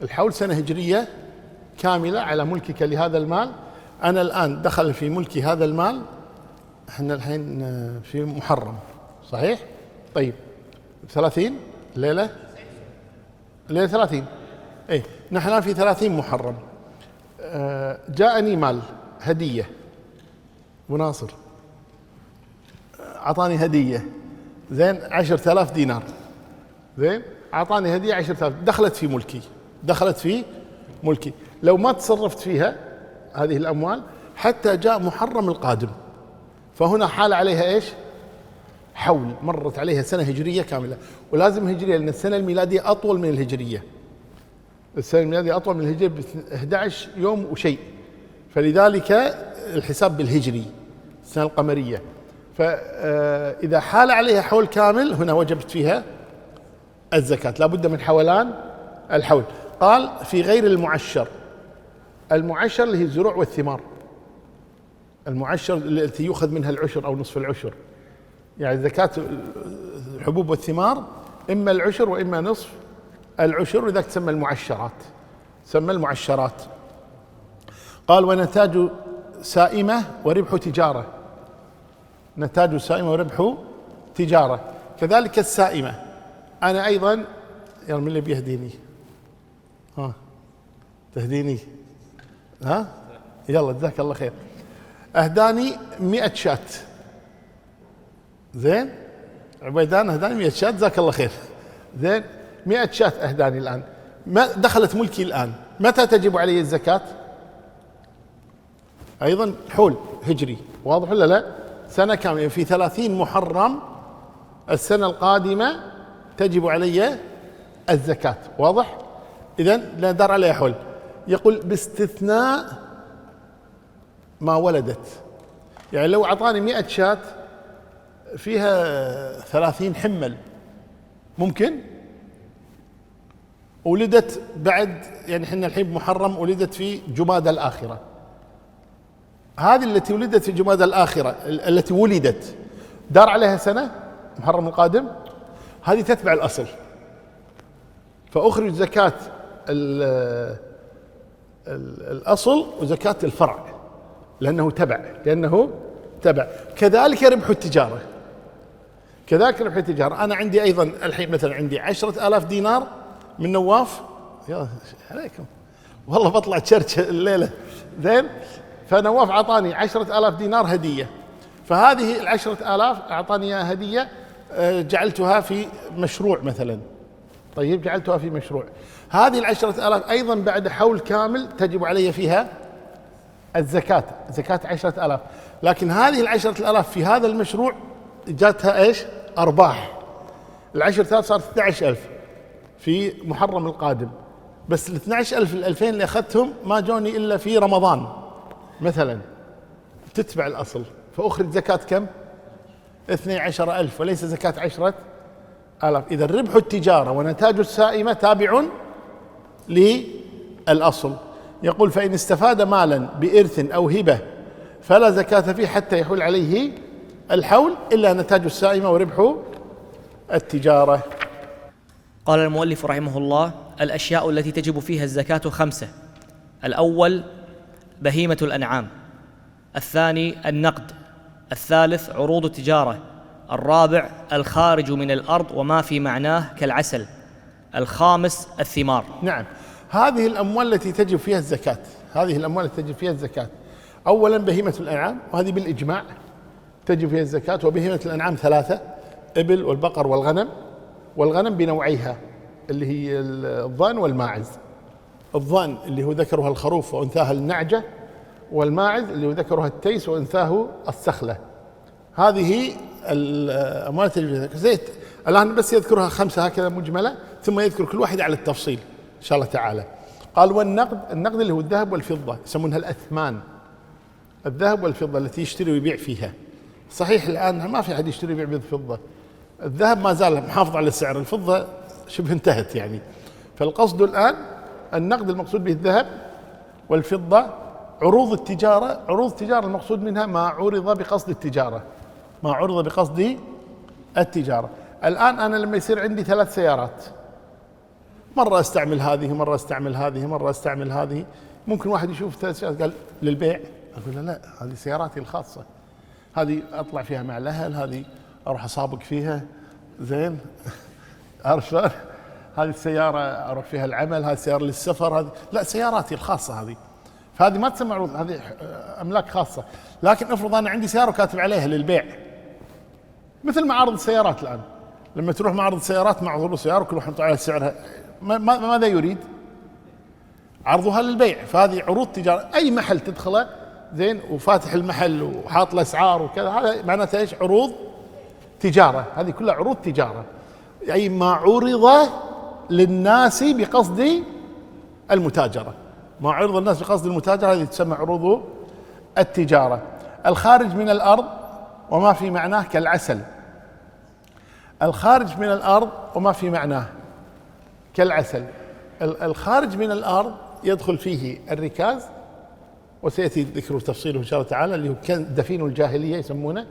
الحول سنة هجرية كاملة على ملكك لهذا المال. أنا الآن دخل في ملكي هذا المال، احنا الحين في محرم صحيح؟ طيب 30 ليلة 30 اي نحن في 30 محرم. جاءني مال هدية، وناصر أعطاني هدية زين 10,000 دينار، زين أعطاني هدية 10,000، دخلت في ملكي. لو ما تصرفت فيها هذه الأموال حتى جاء محرم القادم، فهنا حال عليها إيش؟ حول، مرت عليها سنة هجرية كاملة. ولازم هجرية لأن السنة الميلادية أطول من الهجرية، السنة الميلادية أطول من الهجرية ب 11 يوم وشيء، فلذلك الحساب بالهجري السنة القمرية. فإذا حال عليها حول كامل هنا وجبت فيها الزكاة، لا بد من حولان الحول. قال في غير المعشر، المعشر اللي هي الزروع والثمار، المعشر التي يؤخذ منها العشر أو نصف العشر، يعني زكاة الحبوب والثمار إما العشر وإما نصف العشر، وذاك تسمى المعشرات، تسمى المعشرات. قال ونتاج سائمة وربح تجارة، نتاج سائمة وربح تجارة. كذلك السائمة أنا أيضا، يلا من اللي بيهديني؟ تهديني؟ يلا جزاك الله خير. أهداني 100 شاة، زين، عبيدان أهداني 100 شاة، جزاك الله خير، زين، 100 شاة أهداني الآن، ما دخلت ملكي الآن، متى تجب علي الزكاة؟ أيضا حول هجري، واضح ولا لا؟ سنة كاملة، في 30 محرم السنة القادمة تجب علي الزكاة، واضح؟ إذن لا دار عليها حول. يقول باستثناء ما ولدت، يعني لو أعطاني 100 شاة فيها 30 حمل، ممكن ولدت بعد، يعني احنا الحين بمحرم، ولدت في جمادى الآخرة، هذه التي ولدت في جمادى الآخرة التي ولدت دار عليها سنة محرم القادم، هذه تتبع الأصل، فأخرج زكاة الأصل وزكاة الفرع لأنه تبع. كذلك ربح التجارة، كذلك ربح التجارة. أنا عندي أيضا الحين مثلا عندي 10,000 دينار من نواف، يا عليكم والله بطلع تشرش الليلة، زين، فنواف أعطاني 10,000 دينار هدية، فهذه 10,000 أعطاني إياها هدية، جعلتها في مشروع مثلا، طيب جعلتها في مشروع، هذه 10,000 أيضا بعد حول كامل تجب علي فيها الزكاة، زكاة 10,000. لكن هذه 10,000 في هذا المشروع جاتها ايش؟ أرباح، 10,000 صارت 12,000 في محرم القادم، بس 12,000 2000 اللي أخذتهم ما جوني إلا في رمضان مثلا، تتبع الأصل، فأخرج زكاة كم؟ 12,000 وليس زكاة 10,000. إذا ربح التجارة ونتاج السائمة تابع للأصل. يقول فإن استفاد مالا بإرث أو هبة فلا زكاة فيه حتى يحول عليه الحول إلا نتاج السائمة وربح التجارة. قال المؤلف رحمه الله: الأشياء التي تجب فيها الزكاة 5: الأول بهيمة الأنعام، الثاني النقد، الثالث عروض التجارة، الرابع الخارج من الأرض وما في معناه كالعسل، الخامس الثمار. نعم، هذه الأموال التي تجب فيها الزكاة، هذه الأموال التي تجب فيها الزكاة، أولا بهيمة الأنعام، وهذه بالإجماع تجب فيها الزكاة. وبهيمة الأنعام 3: إبل والبقر والغنم، والغنم بنوعيها اللي هي الضأن والماعز، الضأن اللي هو ذكرها الخروف وأنثاها النعجة، والماعز اللي هو ذكرها التيس وأنثاه السخلة. هذه الأموال تجب فيها زيت. الآن بس يذكرها 5 هكذا مجملة، ثم يذكر كل واحدة على التفصيل إن شاء الله تعالى. قال والنقد، النقد اللي هو الذهب والفضة، يسمونها الأثمان، الذهب والفضة التي يشتري ويبيع فيها. صحيح الآن ما في أحد يشتري ويبيع بالفضة، الذهب ما زال محافظ على السعر، الفضة شبه انتهت يعني. فالقصد الآن النقد المقصود به الذهب والفضة. عروض التجارة، عروض التجارة المقصود منها ما عرض بقصد التجارة، ما عرض بقصد التجارة. الآن أنا لما يصير عندي 3 سيارات، مرة استعمل هذه، مرة استعمل هذه، مرة استعمل هذه، ممكن واحد يشوف 3 سيارات قال للبيع، أقول له لا، هذه سياراتي الخاصة، هذه أطلع فيها مع الأهل، هذه أروح أسابق فيها، زين، عارف شلون؟ هذه السيارة أروح فيها العمل، هذه السيارة للسفر، هذه لا، سياراتي الخاصة هذه، فهذه ما تسمى عروض، هذه أملاك خاصة. لكن افرض أنا عندي سيارة وكاتب عليها للبيع، مثل معارض السيارات الآن، لما تروح معرض السيارات معروض السيارة وكل واحد على سعرها، ماذا يريد؟ عرضها للبيع. فهذه عروض تجارة، أي محل تدخله زين، وفاتح المحل وحاط الأسعار وكذا، هذا معناته إيش؟ عروض تجارة. هذه كلها عروض تجارة، أي ما عرض للناس بقصد المتاجرة. ما عرض الناس بقصد المتاجرة هذه تسمى عروض التجارة. الخارج من الأرض وما في معناه كالعسل. الخارج من الأرض وما في معناه كالعسل. الخارج من الأرض يدخل فيه الركاز، وسيأتي ذكر تفصيله إن شاء الله تعالى، اللي هو كان دفين الجاهلية يسمونه،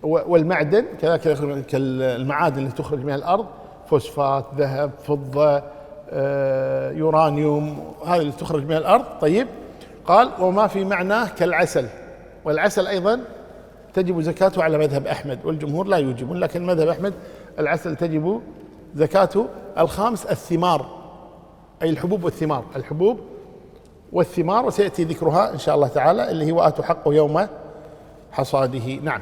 والمعدن كذلك كالمعادن اللي تخرج من الأرض، فوسفات، ذهب، فضة، يورانيوم، هذه اللي تخرج من الأرض. طيب، قال وما في معناه كالعسل. والعسل أيضا تجب زكاته على مذهب أحمد، والجمهور لا يوجبون، لكن مذهب أحمد العسل تجب زكاته. الخامس الثمار، أي الحبوب والثمار، الحبوب والثمار، وسيأتي ذكرها إن شاء الله تعالى، اللي هي وآتوا حقه يوم حصاده. نعم.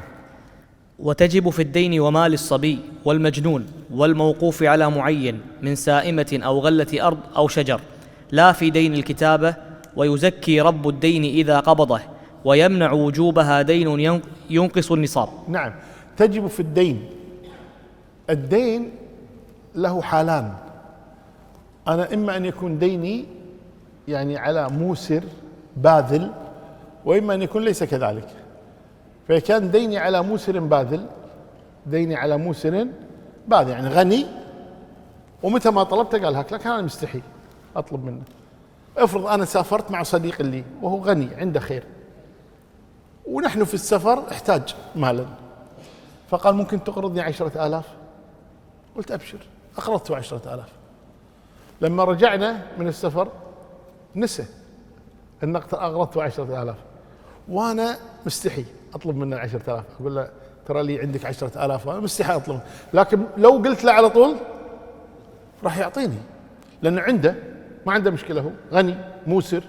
وتجب في الدين ومال الصبي والمجنون والموقوف على معين من سائمة أو غلة أرض أو شجر، لا في دين الكتابة. ويزكي رب الدين إذا قبضه، ويمنع وجوبها دين ينقص النصاب. نعم، تجب في الدين. الدين له حالان، أنا إما أن يكون ديني يعني على موسر باذل، وإما أن يكون ليس كذلك. فكان ديني على موسر باذل، ديني على موسر باذل يعني غني، ومتى ما طلبت قال هاك، لكن أنا مستحي أطلب منه. افرض أنا سافرت مع صديق لي وهو غني عنده خير، ونحن في السفر احتاج مالا، فقال ممكن تقرضني 10,000. قلت أبشر، أقرضته 10,000. لما رجعنا من السفر نسى أن أقرضته 10,000، وأنا مستحي أطلب منه 10,000. أقول له ترى لي عندك 10,000، وأنا مستحي أطلب، لكن لو قلت له على طول راح يعطيني، لأنه عنده، ما عنده مشكلة، هو غني موسر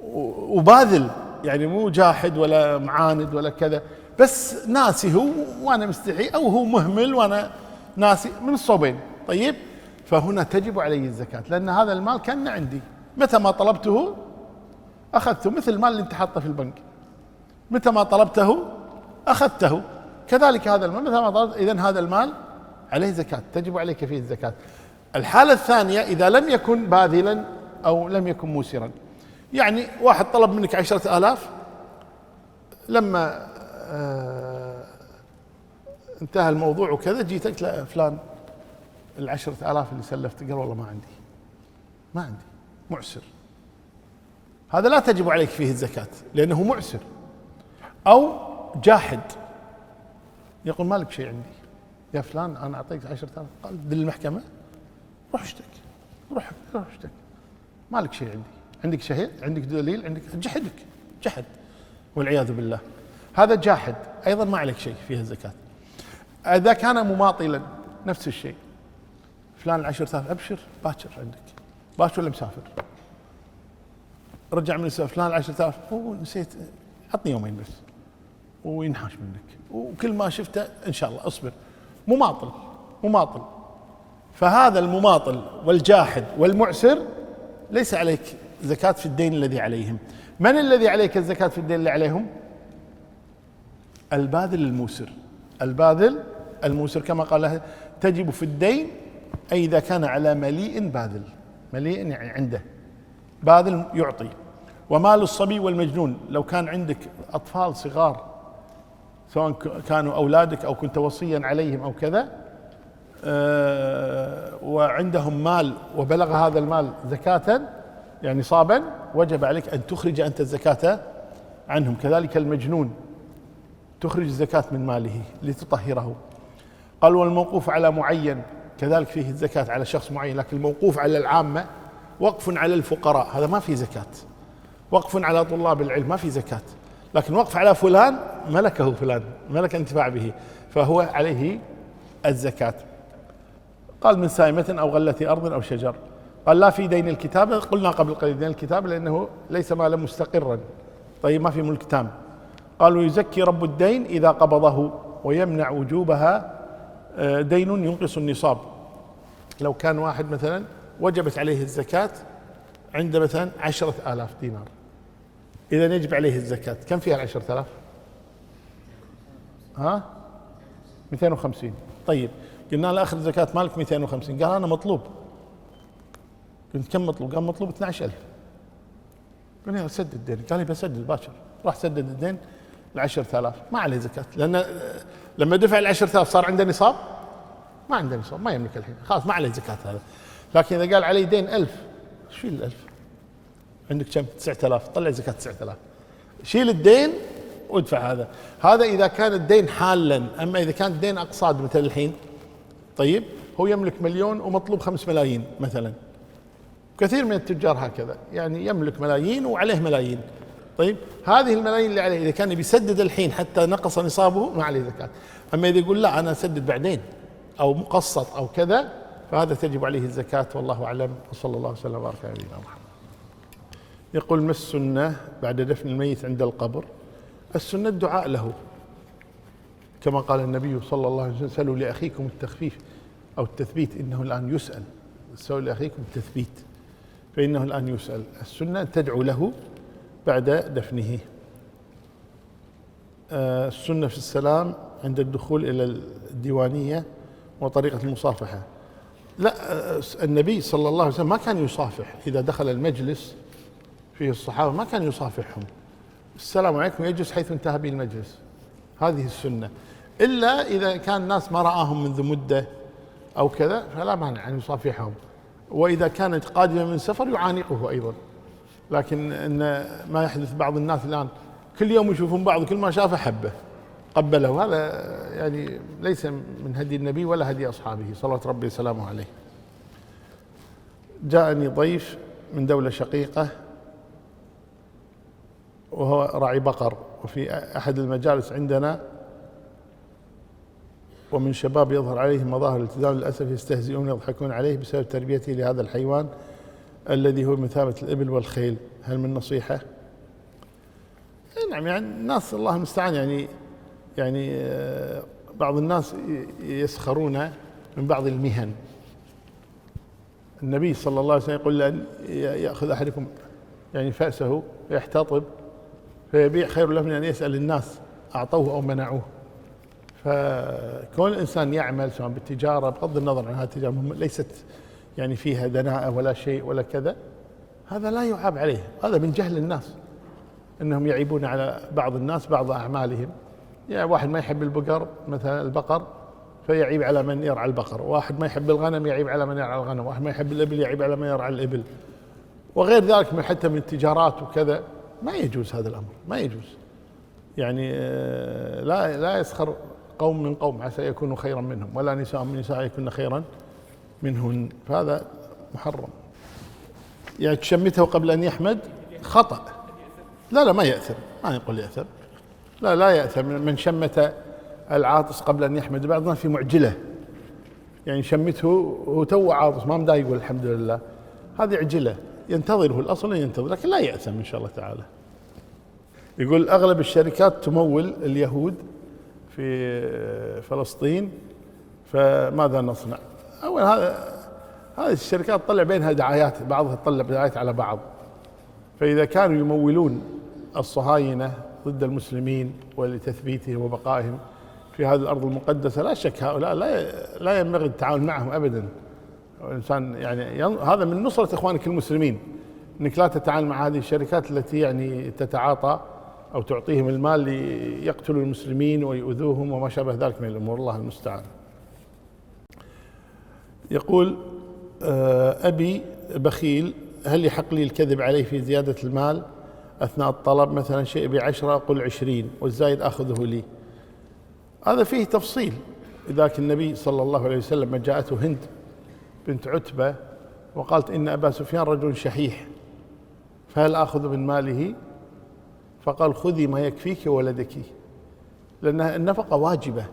وباذل، يعني مو جاحد ولا معاند ولا كذا، بس ناسي هو وأنا مستحي، أو هو مهمل وأنا ناسي، من الصوبين. طيب، فهنا تجب علي الزكاة، لأن هذا المال كان عندي، متى ما طلبته أخذته، مثل المال اللي أنت حاطه في البنك، متى ما طلبته أخذته، كذلك هذا المال متى ما طلبت، إذن هذا المال عليه زكاة، تجب عليك فيه الزكاة. الحالة الثانية إذا لم يكن باذلا أو لم يكن موسرا، يعني واحد طلب منك 10,000، لما انتهى الموضوع وكذا جيتك لا فلان 10,000 اللي سلفت، قال والله ما عندي معسر، هذا لا تجب عليك فيه الزكاة لأنه معسر. أو جاحد يقول مالك شيء عندي يا فلان، أنا أعطيك 10,000، قال دل المحكمة، روح اشتك، روح اشتك، مالك شيء عندي، عندك شهيد، عندك دليل، عندك، جحد والعياذ بالله، هذا جاحد، أيضا ما عليك شيء فيها الزكاة. إذا كان مماطلا نفس الشيء، فلان 10,000 أبشر، باكر عندك، باكر ولا مسافر، رجع من السفر، فلان 10,000 نسيت، عطني يومين بس، وينحاش منك، وكل ما شفته إن شاء الله اصبر. مماطل. فهذا المماطل والجاحد والمعسر ليس عليك زكاة في الدين الذي عليهم. من الذي عليك الزكاة في الدين اللي عليهم؟ الباذل الموسر، كما قال تجب في الدين، أي إذا كان على مليء باذل، مليء يعني عنده باذل يعطي. ومال الصبي والمجنون، لو كان عندك أطفال صغار سواء كانوا أولادك أو كنت وصيا عليهم أو كذا، وعندهم مال وبلغ هذا المال زكاة يعني صابا، وجب عليك أن تخرج أنت الزكاة عنهم. كذلك المجنون تخرج الزكاة من ماله لتطهره. قال والموقوف على معين، كذلك فيه الزكاة على شخص معين، لكن الموقوف على العامة، وقف على الفقراء هذا ما فيه زكاة، وقف على طلاب العلم ما فيه زكاة، لكن وقف على فلان ملكه فلان، ملك انتفاع به، فهو عليه الزكاة. قال من سائمة أو غلة أرض أو شجر. قال لا في دين الكتابة، قلنا قبل قليل دين الكتابة لأنه ليس مالا مستقرا، طيب ما في ملك تام. قال ويزكي رب الدين إذا قبضه، ويمنع وجوبها دين ينقص النصاب. لو كان واحد مثلا وجبت عليه الزكاة عند مثلا 10,000 دينار، إذا يجب عليه الزكاة. كم فيها 10,000؟ 250. طيب قلنا له أخذ زكاة مالك 250، قال أنا مطلوب. قلت كم مطلوب؟ قال مطلوب 12,000. قلنا له سدد الدين، قال لي بسدد باكر. راح سدد الدين 10,000، ما عليه زكاة، لأن لما دفع 10,000 صار عنده نصاب؟ ما عنده نصاب، ما يملك الحين، خلاص ما عليه زكاة هذا. لكن إذا قال علي دين 1000، شيل 1000. عندك كم؟ 9,000، طلع زكاة 9,000. شيل الدين وادفع هذا. هذا إذا كان الدين حالا. أما إذا كان الدين أقساط مثل الحين، طيب هو يملك 1,000,000 ومطلوب 5 ملايين مثلا. كثير من التجار هكذا، يعني يملك ملايين وعليه ملايين. طيب هذه الملايين اللي عليه إذا كان بيسدد الحين حتى نقص نصابه ما عليه زكاة. أما إذا يقول لا أنا أسدد بعدين أو مقسط أو كذا، فهذا تجب عليه الزكاة، والله أعلم. وصلى الله وسلم وبارك على نبينا محمد. يقول ما السنة بعد دفن الميت عند القبر؟ السنة الدعاء له، كما قال النبي صلى الله عليه وسلم: سلوا لأخيكم التخفيف أو التثبيت إنه الآن يسأل. سلوا لأخيكم التثبيت فإنه الآن يسأل. السنة أن تدعو له بعد دفنه. السنة في السلام عند الدخول إلى الديوانية وطريقة المصافحة. لا، النبي صلى الله عليه وسلم ما كان يصافح. إذا دخل المجلس فيه الصحابة ما كان يصافحهم. السلام عليكم، يجلس حيث انتهى به المجلس. هذه السنة، إلا إذا كان الناس ما رآهم منذ مدة أو كذا فلا مانع أن يصافحهم. وإذا كانت قادمة من سفر يعانقه أيضا. لكن إن ما يحدث بعض الناس الآن كل يوم يشوفون بعض، كل ما شافه حبه قبله، هذا يعني ليس من هدي النبي ولا هدي أصحابه صلوات ربي وسلامه عليه. جاءني ضيف من دولة شقيقة وهو راعي بقر، وفي أحد المجالس عندنا ومن شباب يظهر عليه مظاهر الالتزام، للأسف يستهزئون ويضحكون عليه بسبب تربيته لهذا الحيوان الذي هو بمثابة الإبل والخيل. هل من نصيحة؟ نعم، يعني الناس الله المستعان، يعني بعض الناس يسخرون من بعض المهن. النبي صلى الله عليه وسلم يقول لأن يأخذ أحدكم يعني فأسه ويحتطب فيبيع خير له من أن يسأل الناس أعطوه أو منعوه. فكون الإنسان يعمل سواء بالتجارة، بغض النظر عن هذه التجارة ليست يعني فيها دناءة ولا شيء ولا كذا، هذا لا يعاب عليه. هذا من جهل الناس، انهم يعيبون على بعض الناس بعض اعمالهم. يعني واحد ما يحب البقر مثلا البقر فيعيب على من يرعى البقر، واحد ما يحب الغنم يعيب على من يرعى الغنم، واحد ما يحب الابل يعيب على من يرعى الابل، وغير ذلك حتى من التجارات وكذا. ما يجوز هذا الامر، ما يجوز. يعني لا يسخر قوم من قوم عسى يكونوا خيرا منهم، ولا نساء من نساء يكون خيرا منهن، فهذا محرم. يعني تشمته قبل أن يحمد خطأ. لا ما يأثم، ما يقول يأثم. لا يأثم من شمت العاطس قبل أن يحمد. بعض الناس في معجلة، يعني شمته هو تو عاطس ما مدايق والحمد لله، هذه عجلة. ينتظره الأصل ينتظر، لكن لا يأثم إن شاء الله تعالى. يقول أغلب الشركات تمول اليهود في فلسطين، فماذا نصنع؟ أول هذه الشركات تطلع بينها دعايات، بعضها تطلع دعايات على بعض. فإذا كانوا يمولون الصهاينة ضد المسلمين ولتثبيتهم وبقائهم في هذه الأرض المقدسة، لا شك هؤلاء لا ينبغي التعاون معهم أبدا. الإنسان يعني هذا من نصرة إخوانك المسلمين، أنك لا تتعامل مع هذه الشركات التي يعني تتعاطى أو تعطيهم المال ليقتلوا المسلمين ويؤذوهم وما شابه ذلك من الأمور. الله المستعان. يقول أبي بخيل، هل يحق لي الكذب عليه في زيادة المال أثناء الطلب؟ مثلا شيء ب10 أقول 20 والزايد أخذه لي. هذا فيه تفصيل. ذاك النبي صلى الله عليه وسلم جاءته هند بنت عتبة وقالت إن أبا سفيان رجل شحيح فهل أخذ من ماله؟ فقال خذي ما يكفيك وولدك، لأن النفقة واجبة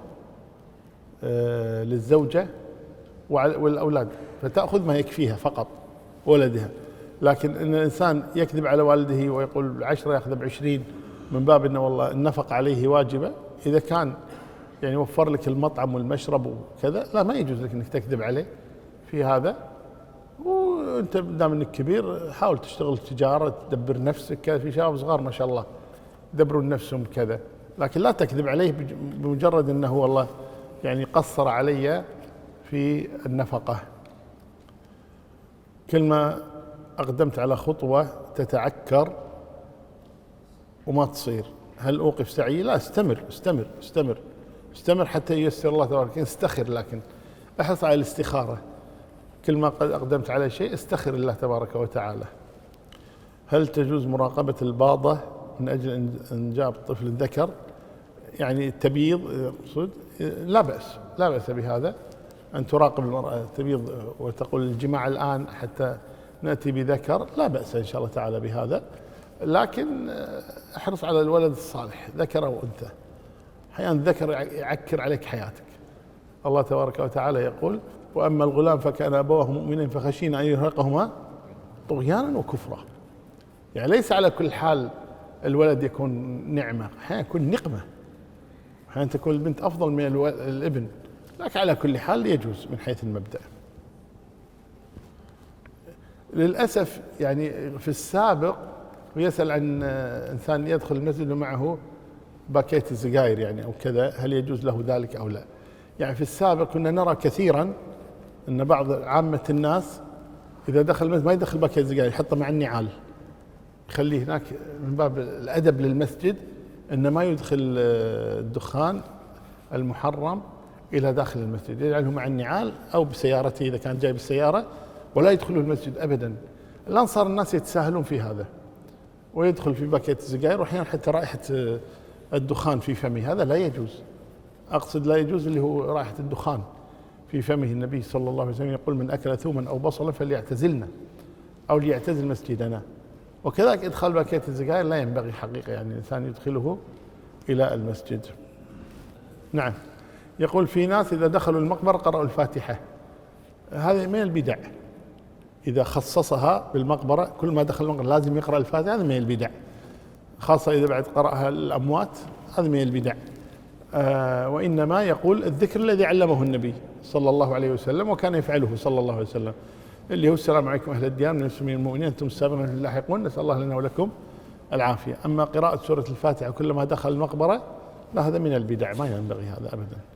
للزوجة والأولاد، فتأخذ ما يكفيها فقط ولدها. لكن إن الإنسان يكذب على والده ويقول 10 يأخذ ب20 من باب أنه والله النفقة عليه واجبة، إذا كان يعني وفر لك المطعم والمشرب وكذا لا، ما يجوز لك أنك تكذب عليه في هذا. وانت دام انك كبير حاول تشتغل تجاره، تدبر نفسك كذا. في شباب صغار ما شاء الله يدبرون نفسهم كذا، لكن لا تكذب عليه بمجرد انه والله يعني قصر علي في النفقه. كل ما اقدمت على خطوه تتعكر وما تصير، هل اوقف سعي؟ لا، استمر استمر استمر استمر حتى ييسر الله تبارك. استخر، لكن احرص على الاستخاره. كل ما اقدمت على شيء استخر الله تبارك وتعالى. هل تجوز مراقبه الباضه من اجل انجاب طفل ذكر؟ يعني التبييض يقصد؟ لا بأس، لا بأس بهذا، أن تراقب المرأة تبيض وتقول الجماع الآن حتى نأتي بذكر، لا بأس إن شاء الله تعالى بهذا، لكن احرص على الولد الصالح ذكر أو أنثى. أحيانا الذكر يعكر عليك حياتك. الله تبارك وتعالى يقول: وأما الغلام فكان أبواه مؤمنين فخشينا أن يرهقهما طغيانا وكفرا. يعني ليس على كل حال الولد يكون نعمة، أحيانا يكون نقمة، أحيانا تكون البنت أفضل من الابن، لكن على كل حال يجوز من حيث المبدأ. للأسف يعني في السابق ويسأل عن إنسان يدخل المسجد ومعه باكيت سجاير يعني أو كذا، هل يجوز له ذلك أو لا؟ يعني في السابق كنا نرى كثيرا أن بعض عامة الناس إذا دخل المسجد ما يدخل باكيت سجاير، يحطه مع النعال، يخليه هناك من باب الأدب للمسجد، أن ما يدخل الدخان المحرم إلى داخل المسجد، يجعله مع النعال أو بسيارته إذا كان جاي بالسيارة، ولا يدخله المسجد أبدا. الآن صار الناس يتساهلون في هذا ويدخل في باكيت السجاير، وأحيانا حتى رائحة الدخان في فمه، هذا لا يجوز. أقصد لا يجوز اللي هو رائحة الدخان في فمه. النبي صلى الله عليه وسلم يقول: من أكل ثوما أو بصلا فليعتزلنا أو ليعتزل مسجدنا. وكذلك إدخال باكيت السجاير لا ينبغي حقيقة يعني الإنسان يدخله إلى المسجد. نعم. يقول: في ناس إذا دخلوا المقبرة قرأوا الفاتحة، هذه من البدع. إذا خصصها بالمقبرة كل ما دخل المقبرة لازم يقرأ الفاتحة، هذا من البدع، خاصة إذا بعد قرأها الأموات، هذا من البدع. وإنما يقول الذكر الذي علمه النبي صلى الله عليه وسلم وكان يفعله صلى الله عليه وسلم، اللي هو: السلام عليكم أهل الديار من المسلمين المؤمنين أنتم السابقون اللاحقون نسأل الله لنا ولكم العافية. أما قراءة سورة الفاتحة كلما دخل المقبرة، لا، هذا من البدع، ما ينبغي هذا أبدا.